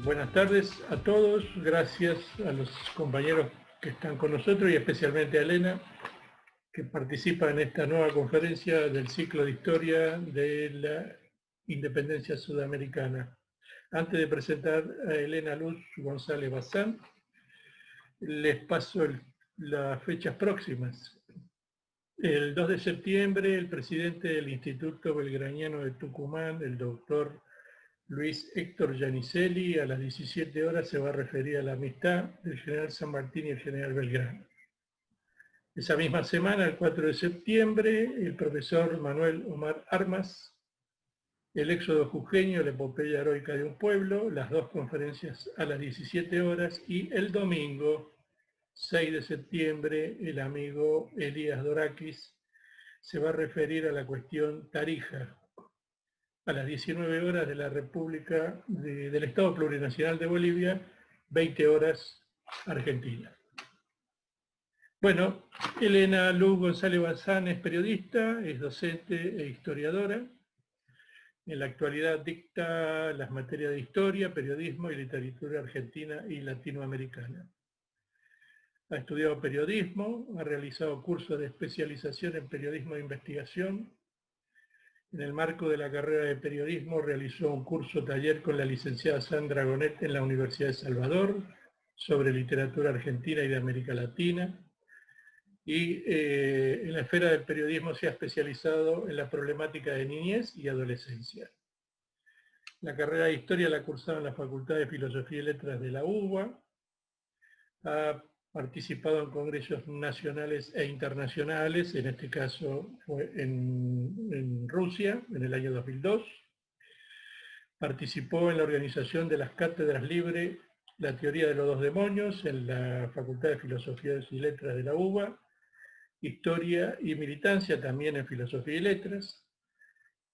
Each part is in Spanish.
Buenas tardes a todos, gracias a los compañeros que están con nosotros y especialmente a Elena, que participa en esta nueva conferencia del ciclo de historia de la independencia sudamericana. Antes de presentar a Elena Luz González Bazán, les paso las fechas próximas. El 2 de septiembre, el presidente del Instituto Belgraniano de Tucumán, el doctor Luis Héctor Giannicelli, a las 17 horas se va a referir a la amistad del general San Martín y el general Belgrano. Esa misma semana, el 4 de septiembre, el profesor Manuel Omar Armas, el éxodo jujeño, la epopeya heroica de un pueblo, las dos conferencias a las 17 horas, y el domingo, 6 de septiembre, el amigo Elías Dorakis se va a referir a la cuestión Tarija, a las 19 horas de la República del Estado Plurinacional de Bolivia, 20 horas Argentina. Bueno, Elena Luz González Bazán es periodista, es docente e historiadora. En la actualidad dicta las materias de historia, periodismo y literatura argentina y latinoamericana. Ha estudiado periodismo, ha realizado cursos de especialización en periodismo de investigación. En el marco de la carrera de periodismo realizó un curso taller con la licenciada Sandra Gonet en la Universidad de Salvador sobre literatura argentina y de América Latina. Y en la esfera del periodismo se ha especializado en la problemática de niñez y adolescencia. La carrera de historia la ha cursado en la Facultad de Filosofía y Letras de la UBA. Ha participado en congresos nacionales e internacionales, en este caso fue en Rusia, en el año 2002. Participó en la organización de las cátedras libres, la teoría de los dos demonios, en la Facultad de Filosofía y Letras de la UBA, historia y militancia también en Filosofía y Letras.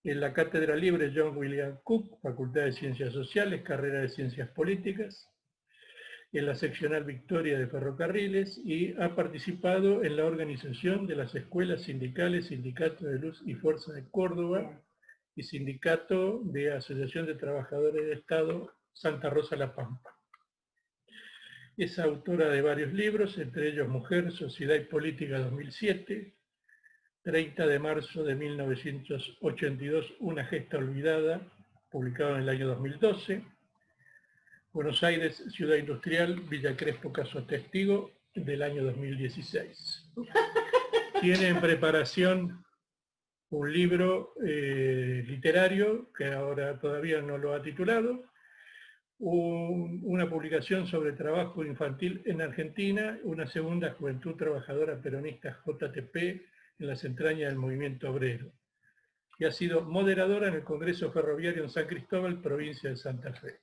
En la cátedra libre John William Cook, Facultad de Ciencias Sociales, carrera de Ciencias Políticas. En la seccional Victoria de Ferrocarriles, y ha participado en la organización de las escuelas sindicales, Sindicato de Luz y Fuerza de Córdoba y Sindicato de Asociación de Trabajadores del Estado Santa Rosa La Pampa. Es autora de varios libros, entre ellos Mujer, Sociedad y Política 2007, 30 de marzo de 1982, Una gesta olvidada, publicado en el año 2012, Buenos Aires, Ciudad Industrial, Villa Crespo, caso testigo, del año 2016. Tiene en preparación un libro literario, que ahora todavía no lo ha titulado, una publicación sobre trabajo infantil en Argentina, una segunda Juventud Trabajadora Peronista JTP en las entrañas del movimiento obrero. Y ha sido moderadora en el Congreso Ferroviario en San Cristóbal, provincia de Santa Fe.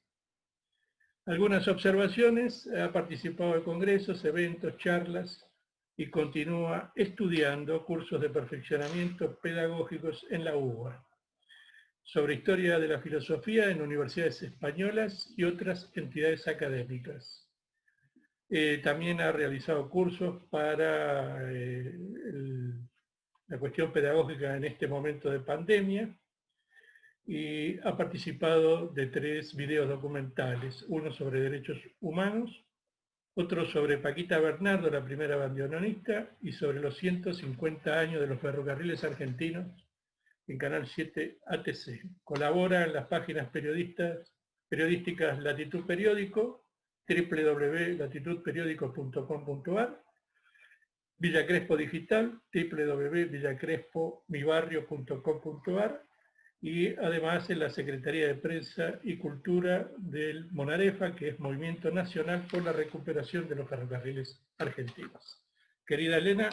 Algunas observaciones: ha participado en congresos, eventos, charlas y continúa estudiando cursos de perfeccionamiento pedagógicos en la UBA, sobre historia de la filosofía en universidades españolas y otras entidades académicas. También ha realizado cursos para la cuestión pedagógica en este momento de pandemia, y ha participado de 3 videos documentales, uno sobre derechos humanos, otro sobre Paquita Bernardo, la primera bandoneonista, y sobre los 150 años de los ferrocarriles argentinos en Canal 7 ATC. Colabora en las páginas periodísticas Latitud Periódico, www.latitudperiodico.com.ar, Villa Crespo Digital, www.villacrespomibarrio.com.ar, y además en la Secretaría de Prensa y Cultura del MONAREFA, que es Movimiento Nacional por la Recuperación de los Ferrocarriles Argentinos. Querida Elena,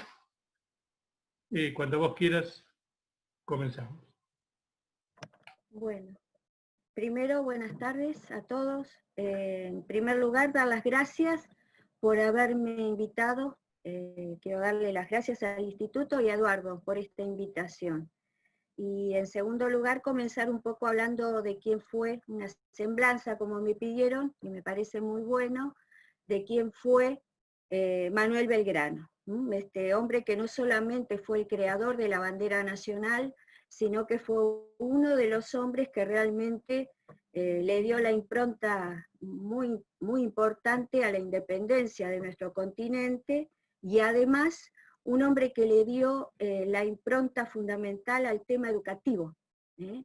cuando vos quieras, comenzamos. Bueno, primero buenas tardes a todos. En primer lugar, dar las gracias por haberme invitado. Quiero darle las gracias al Instituto y a Eduardo por esta invitación. Y en segundo lugar, comenzar un poco hablando de quién fue, una semblanza como me pidieron, y me parece muy bueno, de quién fue Manuel Belgrano. Este hombre que no solamente fue el creador de la bandera nacional, sino que fue uno de los hombres que realmente le dio la impronta muy, muy importante a la independencia de nuestro continente, y además un hombre que le dio la impronta fundamental al tema educativo,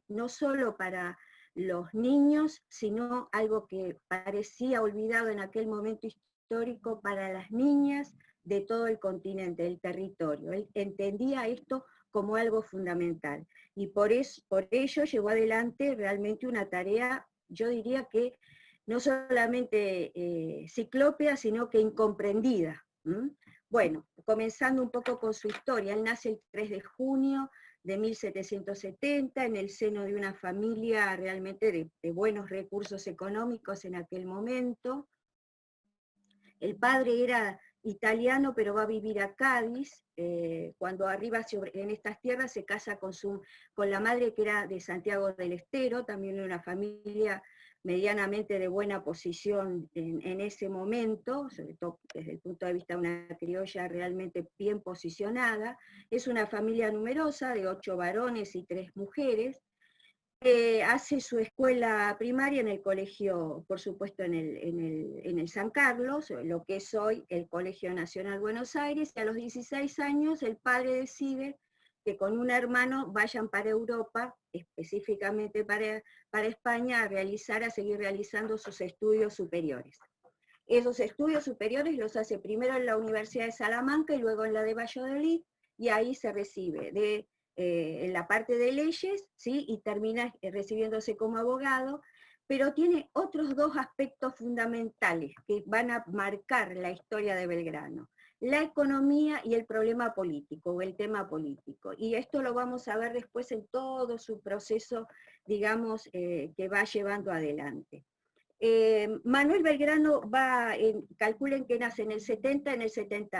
no solo para los niños, sino algo que parecía olvidado en aquel momento histórico, para las niñas de todo el continente, del territorio. Él entendía esto como algo fundamental, y por ello llevó adelante realmente una tarea, yo diría que no solamente ciclópea, sino que incomprendida. Bueno, comenzando un poco con su historia, él nace el 3 de junio de 1770 en el seno de una familia realmente de buenos recursos económicos en aquel momento. El padre era italiano, pero va a vivir a Cádiz. Cuando arriba en estas tierras se casa con la madre, que era de Santiago del Estero, también de una familia medianamente de buena posición en ese momento, sobre todo desde el punto de vista de una criolla realmente bien posicionada. Es una familia numerosa, de 8 varones y 3 mujeres. Hace su escuela primaria en el colegio, por supuesto en el San Carlos, lo que es hoy el Colegio Nacional Buenos Aires, y a los 16 años el padre decide que con un hermano vayan para Europa, específicamente para España, a seguir realizando sus estudios superiores. Esos estudios superiores los hace primero en la Universidad de Salamanca y luego en la de Valladolid, y ahí se recibe en la parte de leyes, ¿sí? Y termina recibiéndose como abogado, pero tiene otros 2 aspectos fundamentales que van a marcar la historia de Belgrano: la economía y el problema político, o el tema político. Y esto lo vamos a ver después en todo su proceso, digamos, que va llevando adelante. Manuel Belgrano calculen que nace en el 70,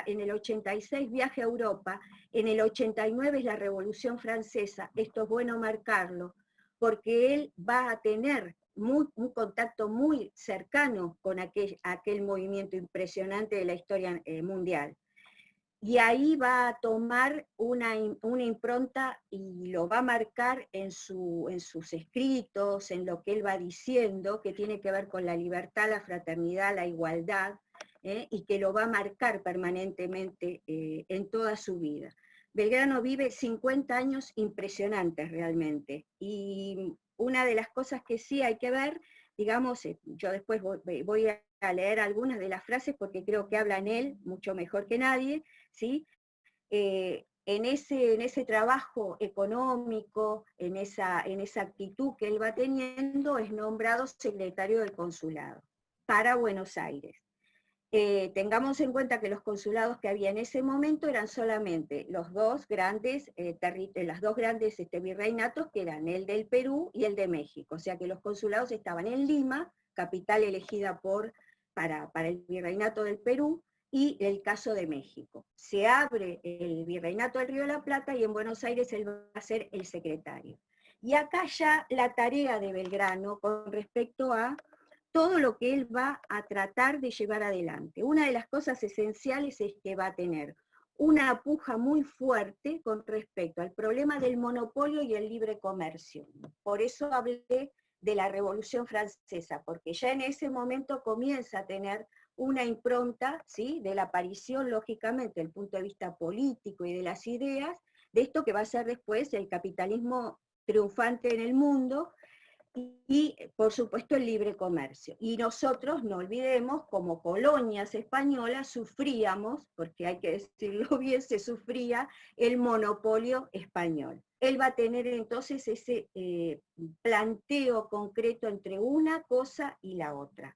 en el 86 viaje a Europa, en el 89 es la Revolución Francesa. Esto es bueno marcarlo, porque él va a tener un contacto muy cercano con aquel movimiento impresionante de la historia mundial. Y ahí va a tomar una impronta y lo va a marcar en sus escritos, en lo que él va diciendo, que tiene que ver con la libertad, la fraternidad, la igualdad, y que lo va a marcar permanentemente en toda su vida. Belgrano vive 50 años impresionantes realmente, y una de las cosas que sí hay que ver, digamos, yo después voy a leer algunas de las frases porque creo que habla en él mucho mejor que nadie, ¿sí? En ese trabajo económico, en esa actitud que él va teniendo, es nombrado secretario del consulado para Buenos Aires. Tengamos en cuenta que los consulados que había en ese momento eran solamente los 2 grandes, las 2 grandes virreinatos, que eran el del Perú y el de México. O sea que los consulados estaban en Lima, capital elegida para el virreinato del Perú, y el caso de México. Se abre el virreinato del Río de la Plata y en Buenos Aires él va a ser el secretario. Y acá ya la tarea de Belgrano con respecto a todo lo que él va a tratar de llevar adelante. Una de las cosas esenciales es que va a tener una puja muy fuerte con respecto al problema del monopolio y el libre comercio. Por eso hablé de la Revolución Francesa, porque ya en ese momento comienza a tener una impronta, ¿sí?, de la aparición, lógicamente, desde el punto de vista político y de las ideas, de esto que va a ser después el capitalismo triunfante en el mundo, y por supuesto el libre comercio. Y nosotros, no olvidemos, como colonias españolas sufríamos, porque hay que decirlo bien, se sufría el monopolio español. Él va a tener entonces ese planteo concreto entre una cosa y la otra.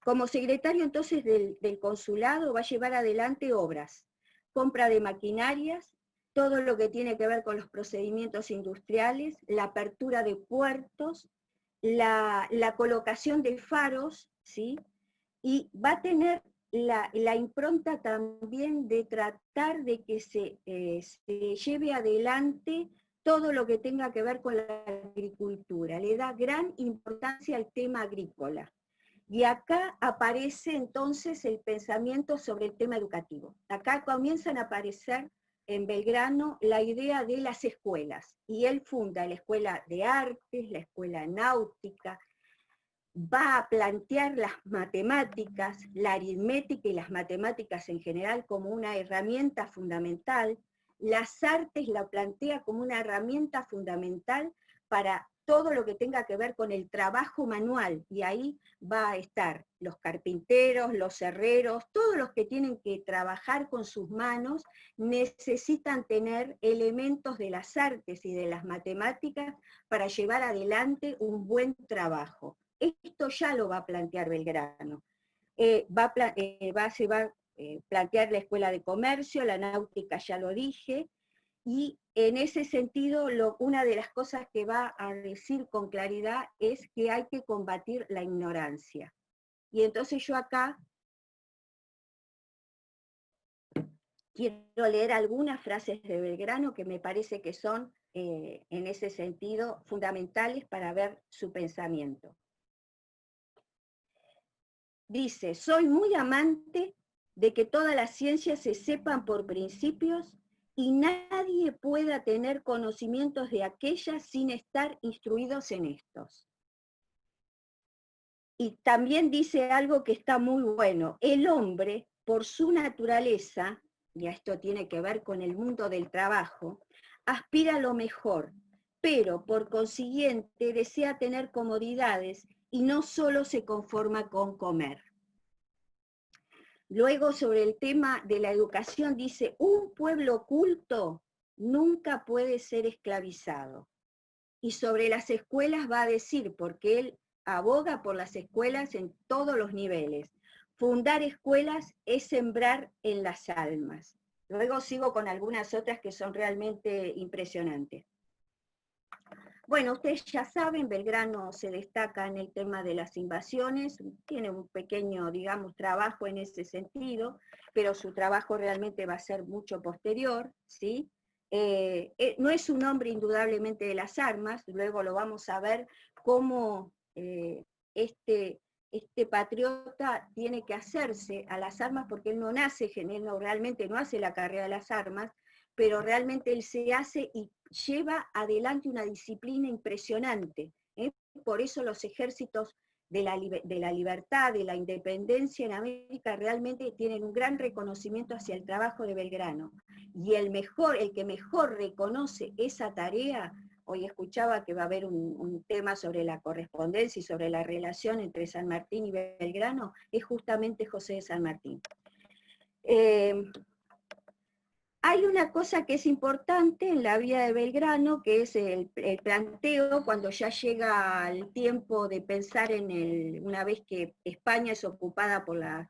Como secretario entonces del consulado va a llevar adelante obras, compra de maquinarias, todo lo que tiene que ver con los procedimientos industriales, la apertura de puertos, la colocación de faros, ¿sí? Y va a tener la impronta también de tratar de que se lleve adelante todo lo que tenga que ver con la agricultura. Le da gran importancia al tema agrícola. Y acá aparece entonces el pensamiento sobre el tema educativo. Acá comienzan a aparecer en Belgrano la idea de las escuelas, y él funda la Escuela de Artes, la Escuela Náutica, va a plantear las matemáticas, la aritmética y las matemáticas en general como una herramienta fundamental, las artes la plantea como una herramienta fundamental para todo lo que tenga que ver con el trabajo manual, y ahí va a estar los carpinteros, los herreros, todos los que tienen que trabajar con sus manos necesitan tener elementos de las artes y de las matemáticas para llevar adelante un buen trabajo. Esto ya lo va a plantear Belgrano. Se va a plantear la Escuela de Comercio, la náutica ya lo dije, y en ese sentido una de las cosas que va a decir con claridad es que hay que combatir la ignorancia. Y entonces yo acá quiero leer algunas frases de Belgrano que me parece que son en ese sentido fundamentales para ver su pensamiento. Dice: soy muy amante de que todas las ciencias se sepan por principios y nadie pueda tener conocimientos de aquellas sin estar instruidos en estos. Y también dice algo que está muy bueno: el hombre, por su naturaleza, y esto tiene que ver con el mundo del trabajo, aspira a lo mejor, pero por consiguiente desea tener comodidades y no solo se conforma con comer. Luego, sobre el tema de la educación, dice: un pueblo culto nunca puede ser esclavizado. Y sobre las escuelas va a decir, porque él aboga por las escuelas en todos los niveles: fundar escuelas es sembrar en las almas. Luego sigo con algunas otras que son realmente impresionantes. Bueno, ustedes ya saben, Belgrano se destaca en el tema de las invasiones, tiene un pequeño, digamos, trabajo en ese sentido, pero su trabajo realmente va a ser mucho posterior, ¿sí? No es un hombre indudablemente de las armas, luego lo vamos a ver cómo este patriota tiene que hacerse a las armas, porque él no nace, él realmente no hace la carrera de las armas, pero realmente él se hace y lleva adelante una disciplina impresionante. Por eso los ejércitos de la libertad, de la independencia en América realmente tienen un gran reconocimiento hacia el trabajo de Belgrano. Y el que mejor reconoce esa tarea, hoy escuchaba que va a haber un tema sobre la correspondencia y sobre la relación entre San Martín y Belgrano, es justamente José de San Martín. Hay una cosa que es importante en la vida de Belgrano, que es el planteo cuando ya llega el tiempo de pensar una vez que España es ocupada por las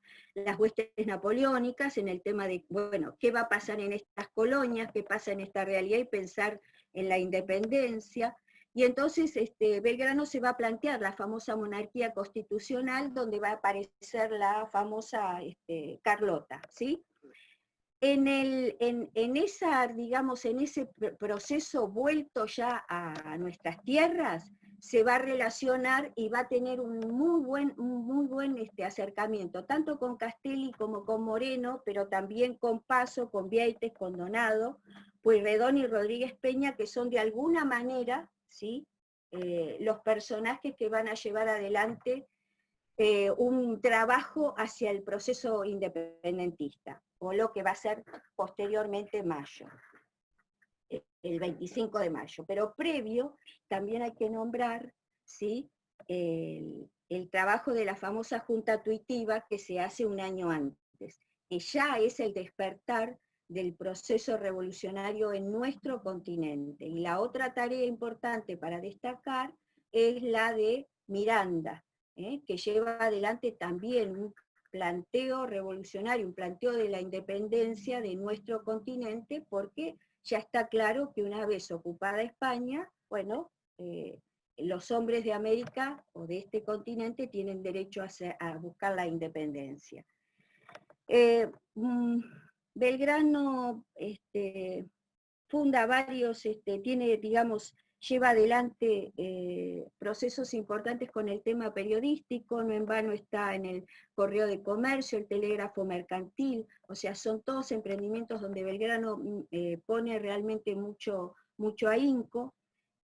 huestes napoleónicas, en el tema de, bueno, qué va a pasar en estas colonias, qué pasa en esta realidad, y pensar en la independencia. Y entonces Belgrano se va a plantear la famosa monarquía constitucional, donde va a aparecer la famosa Carlota, ¿sí? En ese proceso vuelto ya a nuestras tierras, se va a relacionar y va a tener un muy buen acercamiento, tanto con Castelli como con Moreno, pero también con Paso, con Vieites, con Donado, Pueyrredón y Rodríguez Peña, que son de alguna manera, ¿sí? Los personajes que van a llevar adelante un trabajo hacia el proceso independentista, o lo que va a ser posteriormente mayo, el 25 de mayo. Pero previo también hay que nombrar, ¿sí?, el trabajo de la famosa Junta Tuitiva que se hace un año antes, que ya es el despertar del proceso revolucionario en nuestro continente. Y la otra tarea importante para destacar es la de Miranda, que lleva adelante también un planteo revolucionario, un planteo de la independencia de nuestro continente, porque ya está claro que una vez ocupada España, bueno, los hombres de América o de este continente tienen derecho a buscar la independencia. Belgrano funda varios, tiene, digamos, lleva adelante procesos importantes con el tema periodístico, no en vano está en el Correo de Comercio, el Telégrafo Mercantil, o sea, son todos emprendimientos donde Belgrano pone realmente mucho ahínco,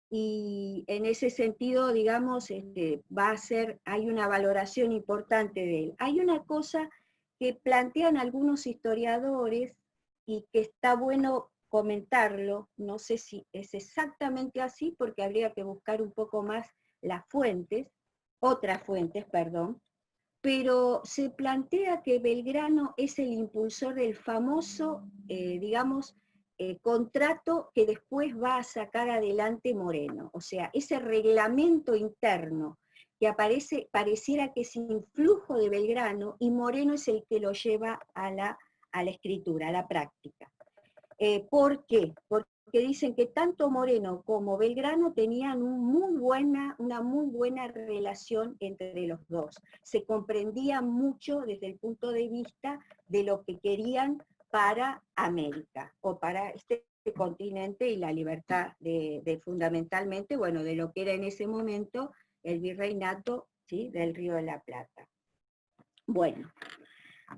y en ese sentido, digamos, hay una valoración importante de él. Hay una cosa que plantean algunos historiadores y que está bueno comentarlo, no sé si es exactamente así porque habría que buscar un poco más otras fuentes, perdón, pero se plantea que Belgrano es el impulsor del famoso, digamos, contrato que después va a sacar adelante Moreno. O sea, ese reglamento interno que pareciera que es influjo de Belgrano, y Moreno es el que lo lleva a la escritura, a la práctica. ¿Por qué? Porque dicen que tanto Moreno como Belgrano tenían una muy buena relación entre los dos. Se comprendían mucho desde el punto de vista de lo que querían para América, o para este continente y la libertad de fundamentalmente, bueno, de lo que era en ese momento el virreinato, ¿sí?, del Río de la Plata. Bueno,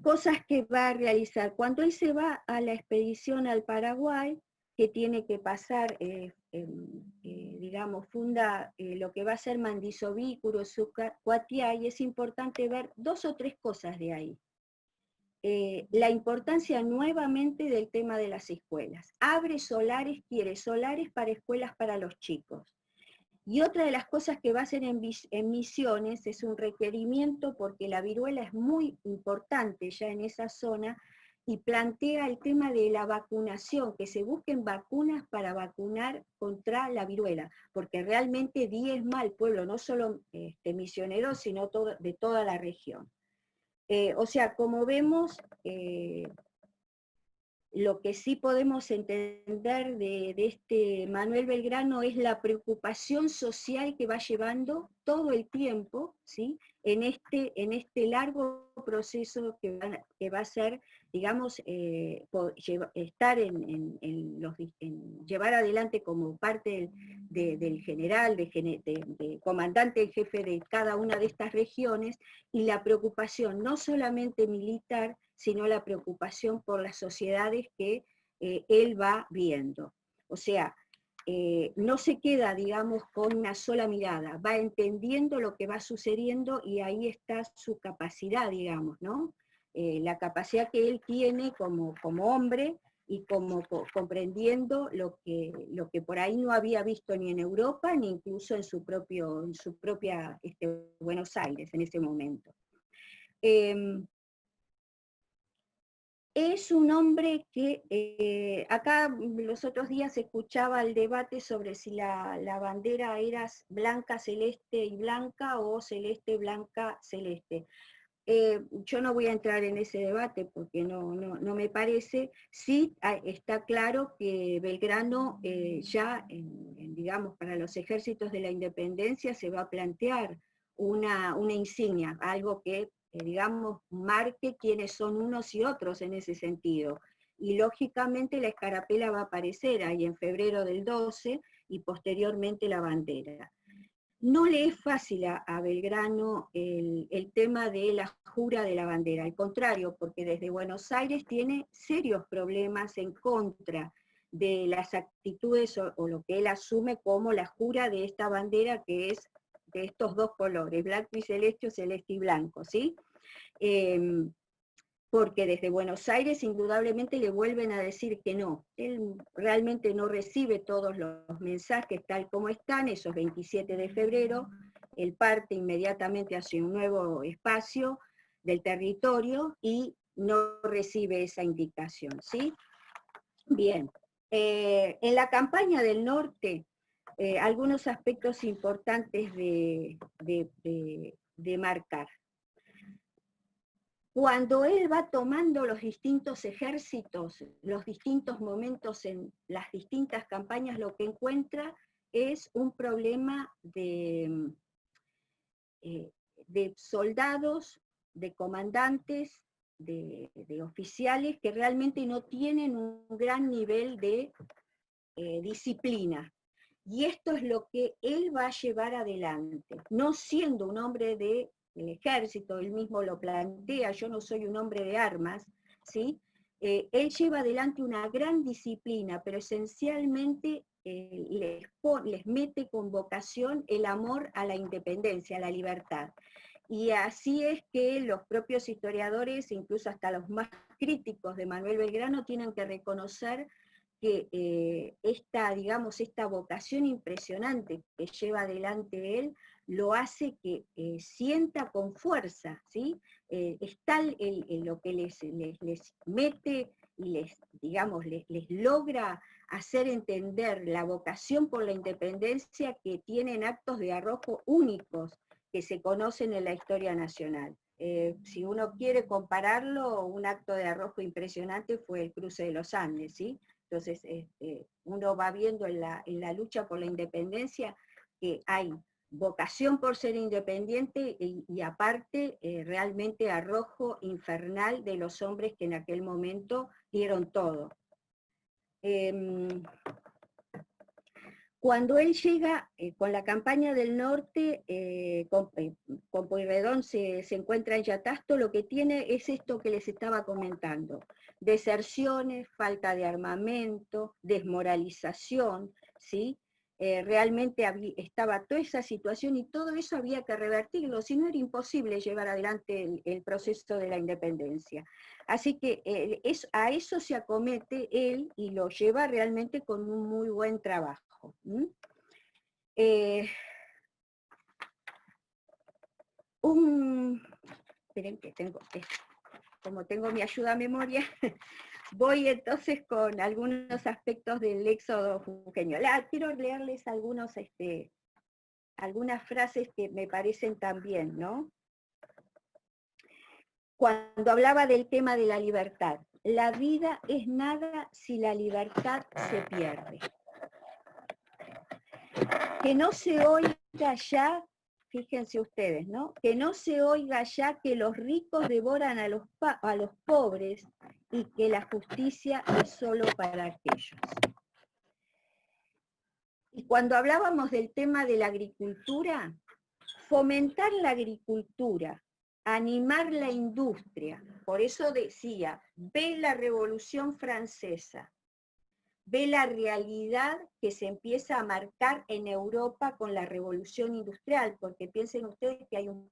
cosas que va a realizar. Cuando él se va a la expedición al Paraguay, que tiene que pasar, digamos, funda lo que va a ser Mandisoví, Curozuca, Cuatiá, y es importante ver 2 o 3 cosas de ahí. La importancia nuevamente del tema de las escuelas. Quiere solares para escuelas para los chicos. Y otra de las cosas que va a hacer en Misiones es un requerimiento, porque la viruela es muy importante ya en esa zona, y plantea el tema de la vacunación, que se busquen vacunas para vacunar contra la viruela, porque realmente diezma al pueblo, no solo misionero, sino de toda la región. O sea, como vemos, lo que sí podemos entender de este Manuel Belgrano es la preocupación social que va llevando todo el tiempo, ¿sí?, en este largo proceso que va a ser, digamos, llevar adelante como parte del general, de comandante en jefe de cada una de estas regiones, y la preocupación no solamente militar, sino la preocupación por las sociedades que él va viendo. O sea, no se queda, digamos, con una sola mirada, va entendiendo lo que va sucediendo, y ahí está su capacidad, digamos, ¿no? La capacidad que él tiene como hombre, y como comprendiendo lo que por ahí no había visto ni en Europa, ni incluso en su propia Buenos Aires en ese momento. Es un hombre que, acá los otros días escuchaba el debate sobre si la bandera era blanca, celeste y blanca, o celeste, blanca, celeste. Yo no voy a entrar en ese debate porque no me parece. Sí está claro que Belgrano ya, digamos, para los ejércitos de la independencia se va a plantear una insignia, algo que digamos, marque quiénes son unos y otros en ese sentido. Y lógicamente la escarapela va a aparecer ahí en febrero del 12, y posteriormente la bandera. No le es fácil a Belgrano el tema de la jura de la bandera, al contrario, porque desde Buenos Aires tiene serios problemas en contra de las actitudes o lo que él asume como la jura de esta bandera, que es de estos 2 colores, blanco y celeste, o celeste y blanco, ¿sí? Porque desde Buenos Aires indudablemente le vuelven a decir que no, él realmente no recibe todos los mensajes tal como están. Esos 27 de febrero, él parte inmediatamente hacia un nuevo espacio del territorio y no recibe esa indicación, ¿sí? Bien, en la campaña del norte, algunos aspectos importantes de marcar. Cuando él va tomando los distintos ejércitos, los distintos momentos en las distintas campañas, lo que encuentra es un problema de soldados, de comandantes, de oficiales que realmente no tienen un gran nivel de disciplina. Y esto es lo que él va a llevar adelante, no siendo un hombre del ejército, él mismo lo plantea, yo no soy un hombre de armas, ¿sí? Él lleva adelante una gran disciplina, pero esencialmente les mete con vocación el amor a la independencia, a la libertad. Y así es que los propios historiadores, incluso hasta los más críticos de Manuel Belgrano, tienen que reconocer que esta vocación impresionante que lleva adelante él, lo hace que sienta con fuerza, ¿sí? Es tal lo que les mete y les logra hacer entender la vocación por la independencia, que tienen actos de arrojo únicos que se conocen en la historia nacional. Si uno quiere compararlo, un acto de arrojo impresionante fue el cruce de los Andes, ¿sí? Entonces, uno va viendo en la lucha por la independencia que hay vocación por ser independiente y aparte realmente arrojo infernal de los hombres que en aquel momento dieron todo. Cuando él llega con la campaña del norte, con Pueyrredón se encuentra en Yatasto, lo que tiene es esto que les estaba comentando: deserciones, falta de armamento, desmoralización, ¿sí? Realmente estaba toda esa situación y todo eso había que revertirlo, si no era imposible llevar adelante el proceso de la independencia. Así que a eso se acomete él y lo lleva realmente con un muy buen trabajo. Esperen que como tengo mi ayuda a memoria, voy entonces con algunos aspectos del éxodo jujeño. Quiero leerles algunas frases que me parecen también, ¿no? Cuando hablaba del tema de la libertad: la vida es nada si la libertad se pierde. Que no se oiga ya, fíjense ustedes, ¿no? Que no se oiga ya que los ricos devoran a los pobres y que la justicia es solo para aquellos. Y cuando hablábamos del tema de la agricultura, fomentar la agricultura, animar la industria, por eso decía, ve la Revolución Francesa, ve la realidad que se empieza a marcar en Europa con la revolución industrial, porque piensen ustedes que hay un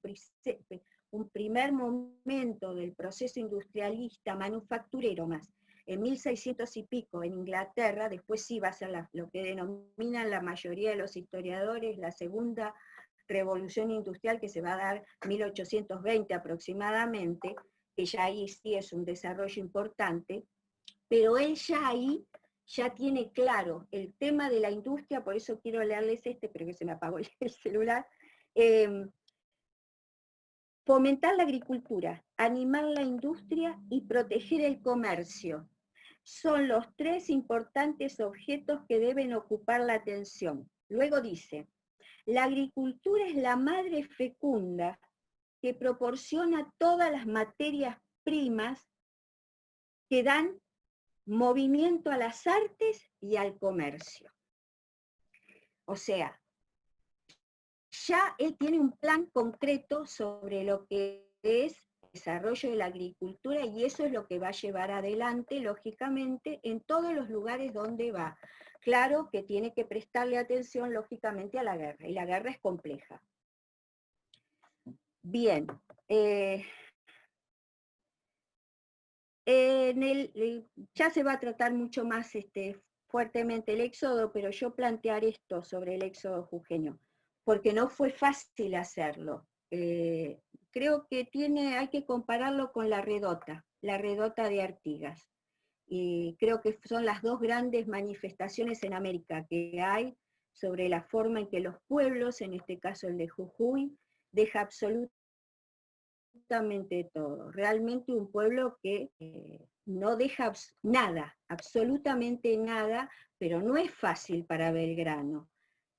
primer momento del proceso industrialista manufacturero más, en 1600 y pico en Inglaterra, después sí va a ser lo que denominan la mayoría de los historiadores la segunda revolución industrial, que se va a dar 1820 aproximadamente, que ya ahí sí es un desarrollo importante, pero él ya ahí ya tiene claro el tema de la industria, por eso quiero leerles pero que se me apagó el celular. Fomentar la agricultura, animar la industria y proteger el comercio son los tres importantes objetos que deben ocupar la atención. Luego dice: la agricultura es la madre fecunda que proporciona todas las materias primas que dan movimiento a las artes y al comercio. O sea, ya él tiene un plan concreto sobre lo que es el desarrollo de la agricultura, y eso es lo que va a llevar adelante, lógicamente, en todos los lugares donde va. Claro que tiene que prestarle atención, lógicamente, a la guerra, y la guerra es compleja. Bien. Ya se va a tratar mucho más fuertemente el éxodo, pero yo plantear esto sobre el éxodo jujeño, porque no fue fácil hacerlo. Creo que hay que compararlo con la redota de Artigas. Y creo que son las dos grandes manifestaciones en América que hay sobre la forma en que los pueblos, en este caso el de Jujuy, deja absolutamente todo. Realmente un pueblo que no deja nada, absolutamente nada, pero no es fácil para Belgrano.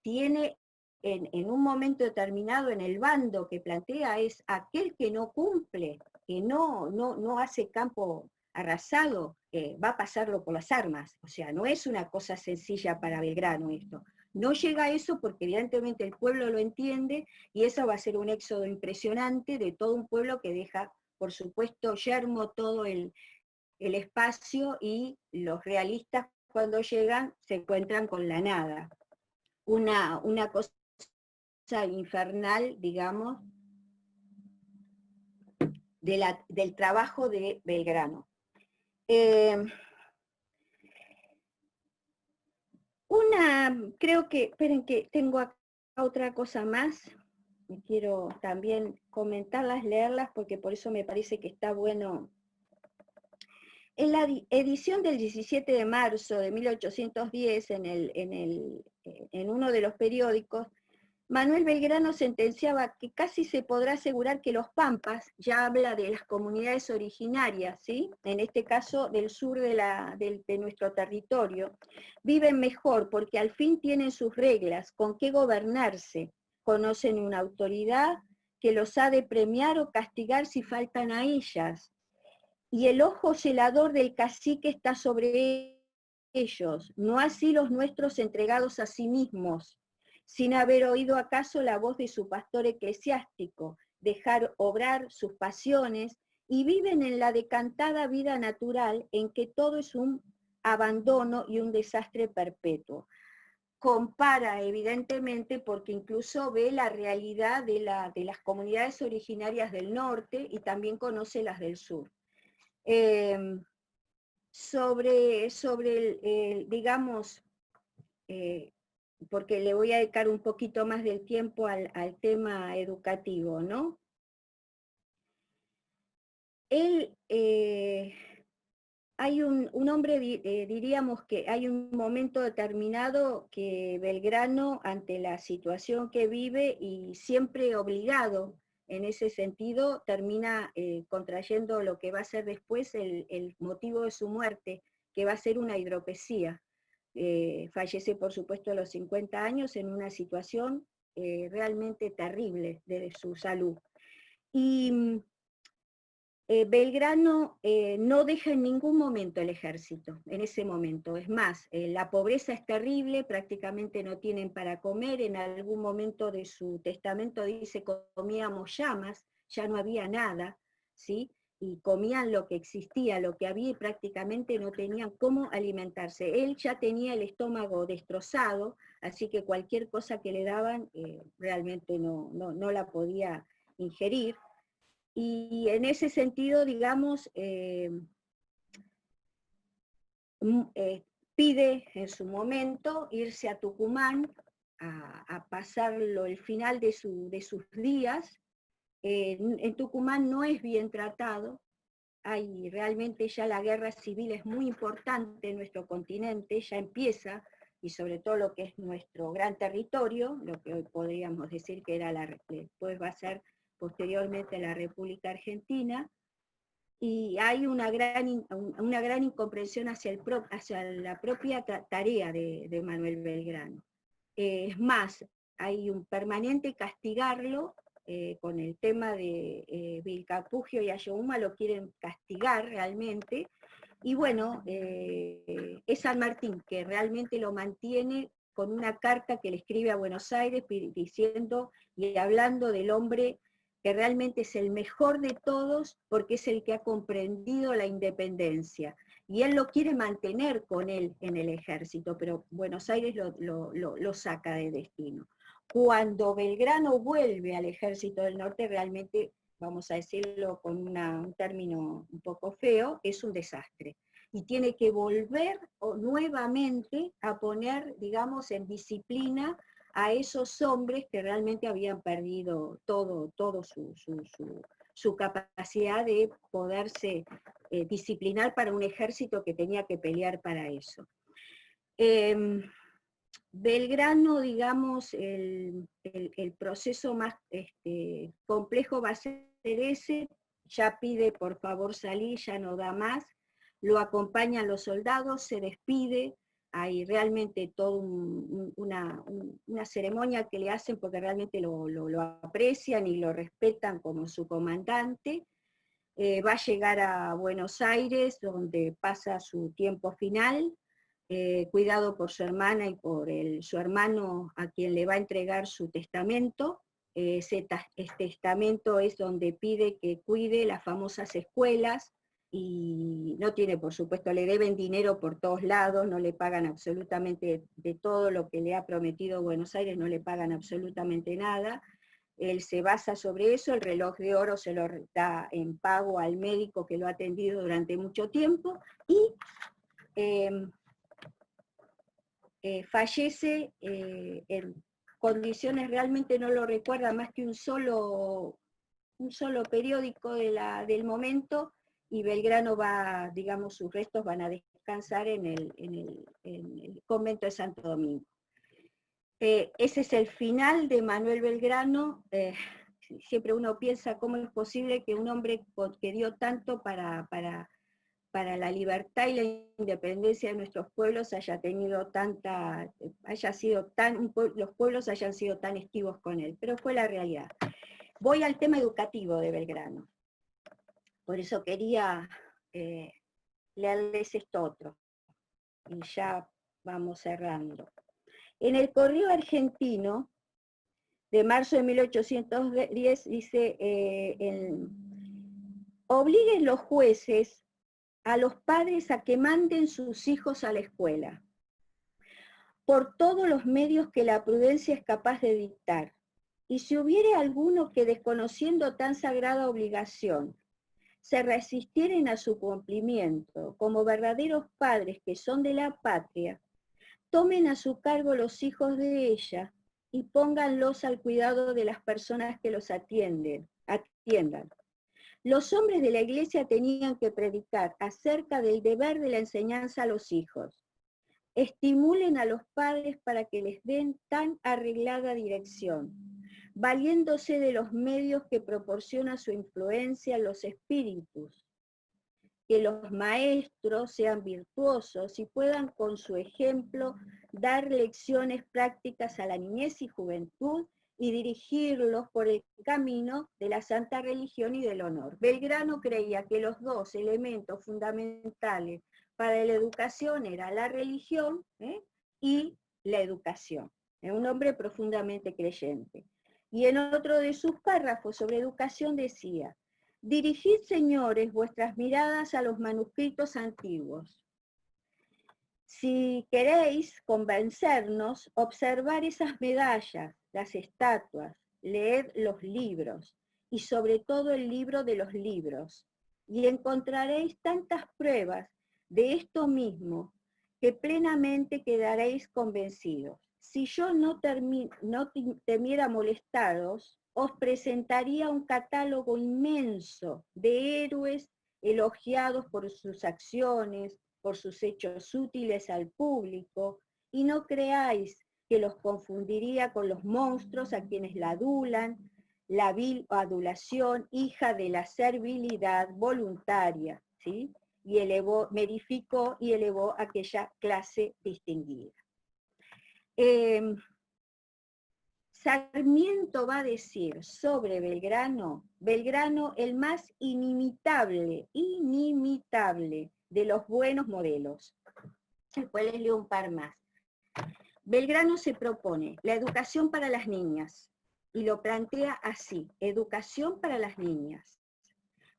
Tiene en un momento determinado, en el bando que plantea, es aquel que no cumple, que no hace campo arrasado, va a pasarlo por las armas. O sea, no es una cosa sencilla para Belgrano esto. No llega a eso porque evidentemente el pueblo lo entiende y eso va a ser un éxodo impresionante de todo un pueblo que deja, por supuesto, yermo todo el espacio y los realistas cuando llegan se encuentran con la nada. Una cosa infernal, digamos, del trabajo de Belgrano. Creo que, esperen que tengo acá otra cosa más, quiero también comentarlas, leerlas, porque por eso me parece que está bueno. En la edición del 17 de marzo de 1810, en uno de los periódicos, Manuel Belgrano sentenciaba que casi se podrá asegurar que los pampas, ya habla de las comunidades originarias, ¿sí? En este caso del sur de nuestro territorio, viven mejor porque al fin tienen sus reglas, con qué gobernarse, conocen una autoridad que los ha de premiar o castigar si faltan a ellas, y el ojo celador del cacique está sobre ellos, no así los nuestros entregados a sí mismos, sin haber oído acaso la voz de su pastor eclesiástico, dejar obrar sus pasiones, y viven en la decantada vida natural en que todo es un abandono y un desastre perpetuo. Compara evidentemente porque incluso ve la realidad de las comunidades originarias del norte y también conoce las del sur. Sobre digamos, porque le voy a dedicar un poquito más del tiempo al tema educativo, ¿no? Él, hay un hombre, diríamos que hay un momento determinado que Belgrano, ante la situación que vive y siempre obligado en ese sentido, termina contrayendo lo que va a ser después el motivo de su muerte, que va a ser una hidropesía. Fallece, por supuesto, a los 50 años en una situación realmente terrible de su salud. Y Belgrano no deja en ningún momento el ejército, en ese momento. Es más, la pobreza es terrible, prácticamente no tienen para comer. En algún momento de su testamento dice comíamos llamas, ya no había nada, ¿sí? Y comían lo que existía, lo que había, y prácticamente no tenían cómo alimentarse. Él ya tenía el estómago destrozado, así que cualquier cosa que le daban realmente no la podía ingerir. Y en ese sentido, digamos, pide en su momento irse a Tucumán a pasarlo el final de sus días. En Tucumán no es bien tratado, realmente ya la guerra civil es muy importante en nuestro continente, ya empieza, y sobre todo lo que es nuestro gran territorio, lo que hoy podríamos decir que era después va a ser posteriormente la República Argentina, y hay una gran incomprensión hacia la propia tarea de Manuel Belgrano. Es más, hay un permanente castigarlo, con el tema de Vilcapugio y Ayohuma lo quieren castigar realmente, y bueno, es San Martín que realmente lo mantiene con una carta que le escribe a Buenos Aires diciendo y hablando del hombre que realmente es el mejor de todos porque es el que ha comprendido la independencia. Y él lo quiere mantener con él en el ejército, pero Buenos Aires lo saca de destino. Cuando Belgrano vuelve al ejército del norte, realmente, vamos a decirlo con un término un poco feo, es un desastre. Y tiene que volver nuevamente a poner, digamos, en disciplina a esos hombres que realmente habían perdido todo su capacidad de poderse disciplinar para un ejército que tenía que pelear para eso. Belgrano, digamos, el proceso más complejo va a ser ese, ya pide por favor salir, ya no da más, lo acompañan los soldados, se despide, hay realmente toda una ceremonia que le hacen porque realmente lo aprecian y lo respetan como su comandante. Va a llegar a Buenos Aires, donde pasa su tiempo final, cuidado por su hermana y por su hermano a quien le va a entregar su testamento. Ese testamento es donde pide que cuide las famosas escuelas, y no tiene, por supuesto, le deben dinero por todos lados, no le pagan absolutamente de todo lo que le ha prometido Buenos Aires, no le pagan absolutamente nada. Él se basa sobre eso, el reloj de oro se lo da en pago al médico que lo ha atendido durante mucho tiempo, y fallece en condiciones, realmente no lo recuerda más que un solo periódico del momento, y Belgrano va, digamos, sus restos van a descansar en el convento de Santo Domingo. Ese es el final de Manuel Belgrano. Siempre uno piensa cómo es posible que un hombre que dio tanto para la libertad y la independencia de nuestros pueblos los pueblos hayan sido tan esquivos con él, pero fue la realidad. Voy al tema educativo de Belgrano. Por eso quería leerles esto otro, y ya vamos cerrando. En el Correo Argentino, de marzo de 1810, dice, obliguen los jueces a los padres a que manden sus hijos a la escuela, por todos los medios que la prudencia es capaz de dictar, y si hubiere alguno que, desconociendo tan sagrada obligación, se resistieren a su cumplimiento, como verdaderos padres que son de la patria, tomen a su cargo los hijos de ella y pónganlos al cuidado de las personas que los atiendan. Los hombres de la iglesia tenían que predicar acerca del deber de la enseñanza a los hijos. Estimulen a los padres para que les den tan arreglada dirección, valiéndose de los medios que proporciona su influencia en los espíritus. Que los maestros sean virtuosos y puedan con su ejemplo dar lecciones prácticas a la niñez y juventud y dirigirlos por el camino de la santa religión y del honor. Belgrano creía que los dos elementos fundamentales para la educación era la religión y la educación. Era un hombre profundamente creyente. Y en otro de sus párrafos sobre educación decía: dirigid, señores, vuestras miradas a los manuscritos antiguos. Si queréis convencernos, observar esas medallas, las estatuas, leed los libros, y sobre todo el libro de los libros, y encontraréis tantas pruebas de esto mismo que plenamente quedaréis convencidos. Si yo no temiera molestaros, os presentaría un catálogo inmenso de héroes elogiados por sus acciones, por sus hechos útiles al público, y no creáis que los confundiría con los monstruos a quienes la adulan, la vil adulación, hija de la servilidad voluntaria, ¿sí? Y verificó y elevó aquella clase distinguida. Sarmiento va a decir sobre Belgrano, el más inimitable de los buenos modelos. Después les leo un par más. Belgrano se propone la educación para las niñas, y lo plantea así: educación para las niñas,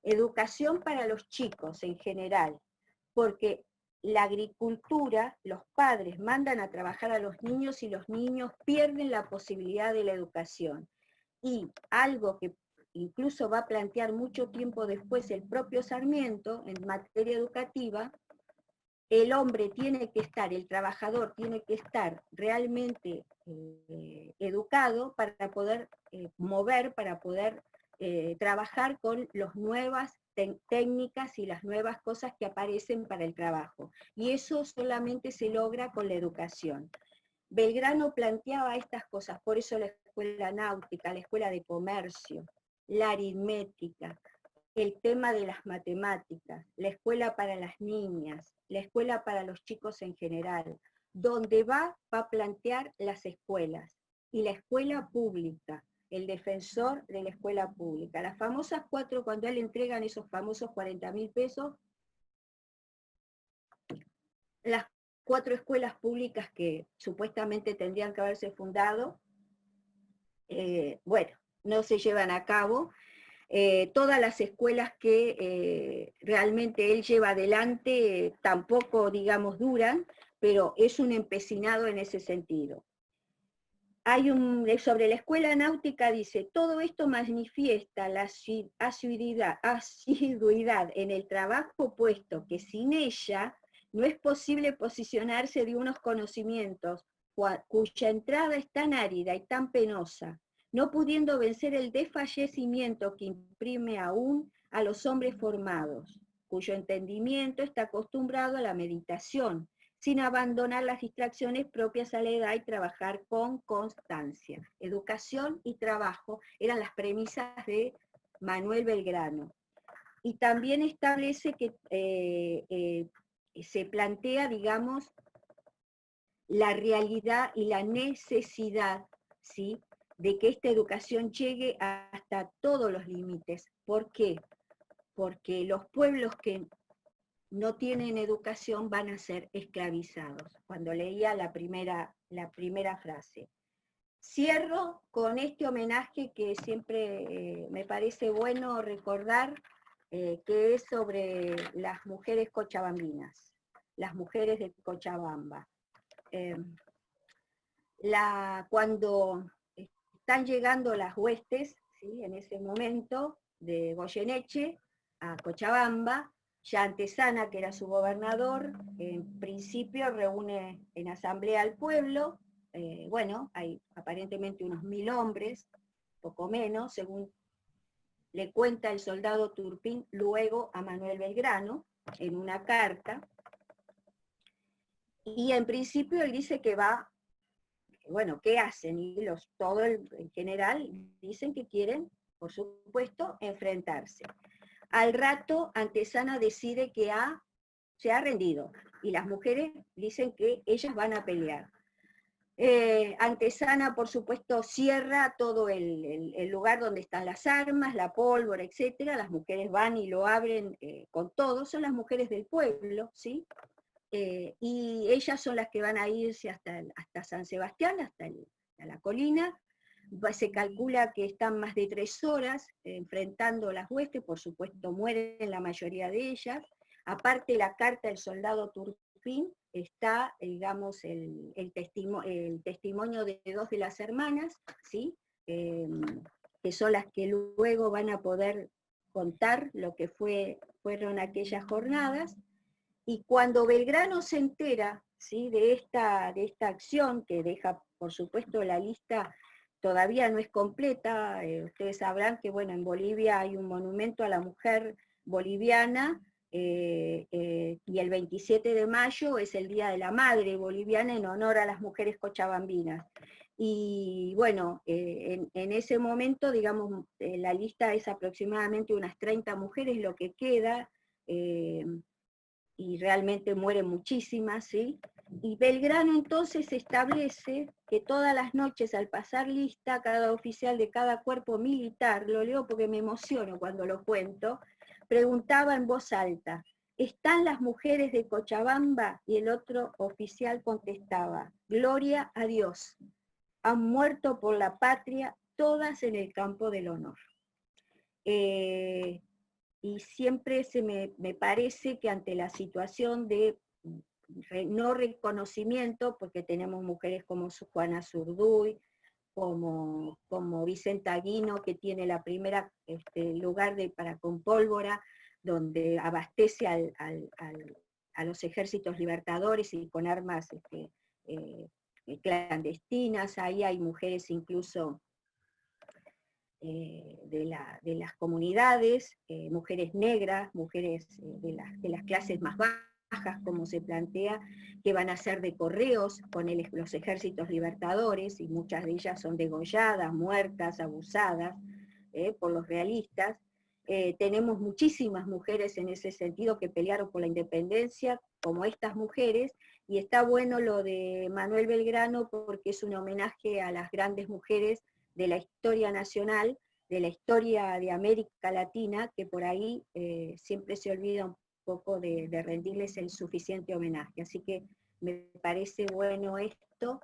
educación para los chicos en general, porque la agricultura, los padres mandan a trabajar a los niños y los niños pierden la posibilidad de la educación. Y algo que incluso va a plantear mucho tiempo después el propio Sarmiento en materia educativa: el hombre tiene que estar, el trabajador tiene que estar realmente educado para poder mover, para poder trabajar con las nuevas técnicas y las nuevas cosas que aparecen para el trabajo. Y eso solamente se logra con la educación. Belgrano planteaba estas cosas, por eso la escuela náutica, la escuela de comercio, la aritmética, el tema de las matemáticas, la escuela para las niñas, la escuela para los chicos en general. Donde va a plantear las escuelas, y la escuela pública, el defensor de la escuela pública. Las famosas 4, cuando a él le entregan esos famosos 40.000 pesos, las 4 escuelas públicas que supuestamente tendrían que haberse fundado, bueno, no se llevan a cabo. Todas las escuelas que realmente él lleva adelante tampoco, digamos, duran, pero es un empecinado en ese sentido. Sobre la escuela náutica dice, todo esto manifiesta la asiduidad en el trabajo, puesto que sin ella no es posible posicionarse de unos conocimientos cuya entrada es tan árida y tan penosa, no pudiendo vencer el desfallecimiento que imprime aún a los hombres formados, cuyo entendimiento está acostumbrado a la meditación, sin abandonar las distracciones propias a la edad y trabajar con constancia. Educación y trabajo eran las premisas de Manuel Belgrano. Y también establece que se plantea, digamos, la realidad y la necesidad, ¿sí?, de que esta educación llegue hasta todos los límites. ¿Por qué? Porque los pueblos que no tienen educación van a ser esclavizados. Cuando leía la primera frase. Cierro con este homenaje que siempre me parece bueno recordar, que es sobre las mujeres cochabambinas, las mujeres de Cochabamba. Cuando están llegando las huestes, ¿sí?, en ese momento, de Goyeneche a Cochabamba, ya Antesana, que era su gobernador, en principio reúne en asamblea al pueblo, bueno, hay aparentemente unos 1000 hombres, poco menos, según le cuenta el soldado Turpín luego a Manuel Belgrano, en una carta, y en principio él dice que va, bueno, ¿qué hacen? Y todo en general dicen que quieren, por supuesto, enfrentarse. Al rato, Antesana decide que se ha rendido, y las mujeres dicen que ellas van a pelear. Antesana, por supuesto, cierra todo el lugar donde están las armas, la pólvora, etc. Las mujeres van y lo abren con todo, son las mujeres del pueblo, ¿sí? Y ellas son las que van a irse hasta San Sebastián, hasta la colina. Se calcula que están más de 3 horas enfrentando las huestes, por supuesto mueren la mayoría de ellas. Aparte la carta del soldado Turpín, está, digamos, el testimonio de 2 de las hermanas, ¿sí?, que son las que luego van a poder contar lo que fueron aquellas jornadas. Y cuando Belgrano se entera, ¿sí?, de esta acción, que deja, por supuesto, la lista todavía no es completa, ustedes sabrán que, bueno, en Bolivia hay un monumento a la mujer boliviana, y el 27 de mayo es el Día de la Madre Boliviana en honor a las mujeres cochabambinas. Y bueno, en ese momento, digamos, la lista es aproximadamente unas 30 mujeres, lo que queda, y realmente mueren muchísimas, ¿sí? Y Belgrano entonces establece que todas las noches al pasar lista, cada oficial de cada cuerpo militar, lo leo porque me emociono cuando lo cuento, preguntaba en voz alta, ¿están las mujeres de Cochabamba? Y el otro oficial contestaba, gloria a Dios, han muerto por la patria, todas en el campo del honor. Y siempre me parece que ante la situación de no reconocimiento, porque tenemos mujeres como Juana Zurduy, como Vicenta Aguino, que tiene la primera lugar para con pólvora, donde abastece a los ejércitos libertadores y con armas clandestinas. Ahí hay mujeres incluso de las comunidades, mujeres negras, mujeres de las clases más bajas, como se plantea, que van a ser de correos con los ejércitos libertadores, y muchas de ellas son degolladas, muertas, abusadas por los realistas. Tenemos muchísimas mujeres en ese sentido que pelearon por la independencia, como estas mujeres, y está bueno lo de Manuel Belgrano porque es un homenaje a las grandes mujeres de la historia nacional, de la historia de América Latina, que por ahí siempre se olvida un poco de rendirles el suficiente homenaje. Así que me parece bueno esto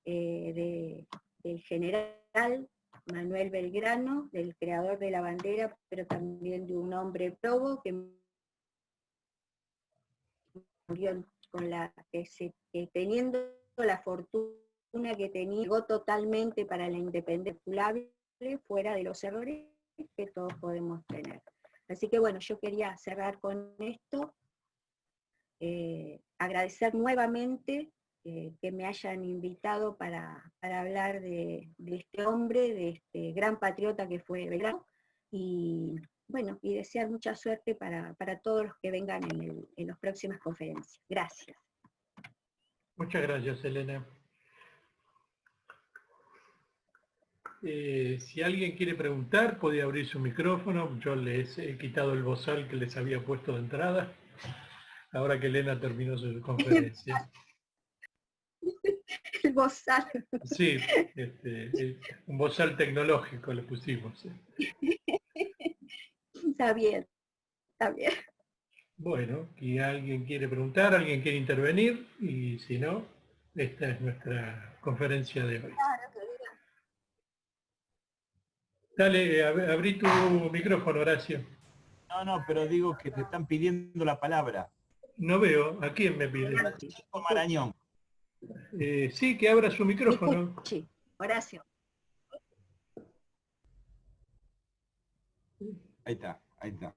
del general Manuel Belgrano, del creador de la bandera, pero también de un hombre probo que murió teniendo la fortuna que tenía, llegó totalmente para la independencia fuera de los errores que todos podemos tener. Así que bueno, yo quería cerrar con esto, agradecer nuevamente que me hayan invitado para hablar de este hombre, de este gran patriota que fue Belgrano, y bueno, y desear mucha suerte para todos los que vengan en las próximas conferencias. Gracias. Muchas gracias, Elena. Si alguien quiere preguntar, puede abrir su micrófono. Yo les he quitado el bozal que les había puesto de entrada, ahora que Elena terminó su conferencia. El bozal. Sí, un bozal tecnológico le pusimos. Está bien, está bien. Bueno, y alguien quiere preguntar, alguien quiere intervenir, y si no, esta es nuestra conferencia de hoy. Dale, abrí tu micrófono, Horacio. No, pero digo que te están pidiendo la palabra. No veo, ¿a quién me pide? Francisco Marañón. Sí, que abra su micrófono. Sí, Horacio. Ahí está, ahí está.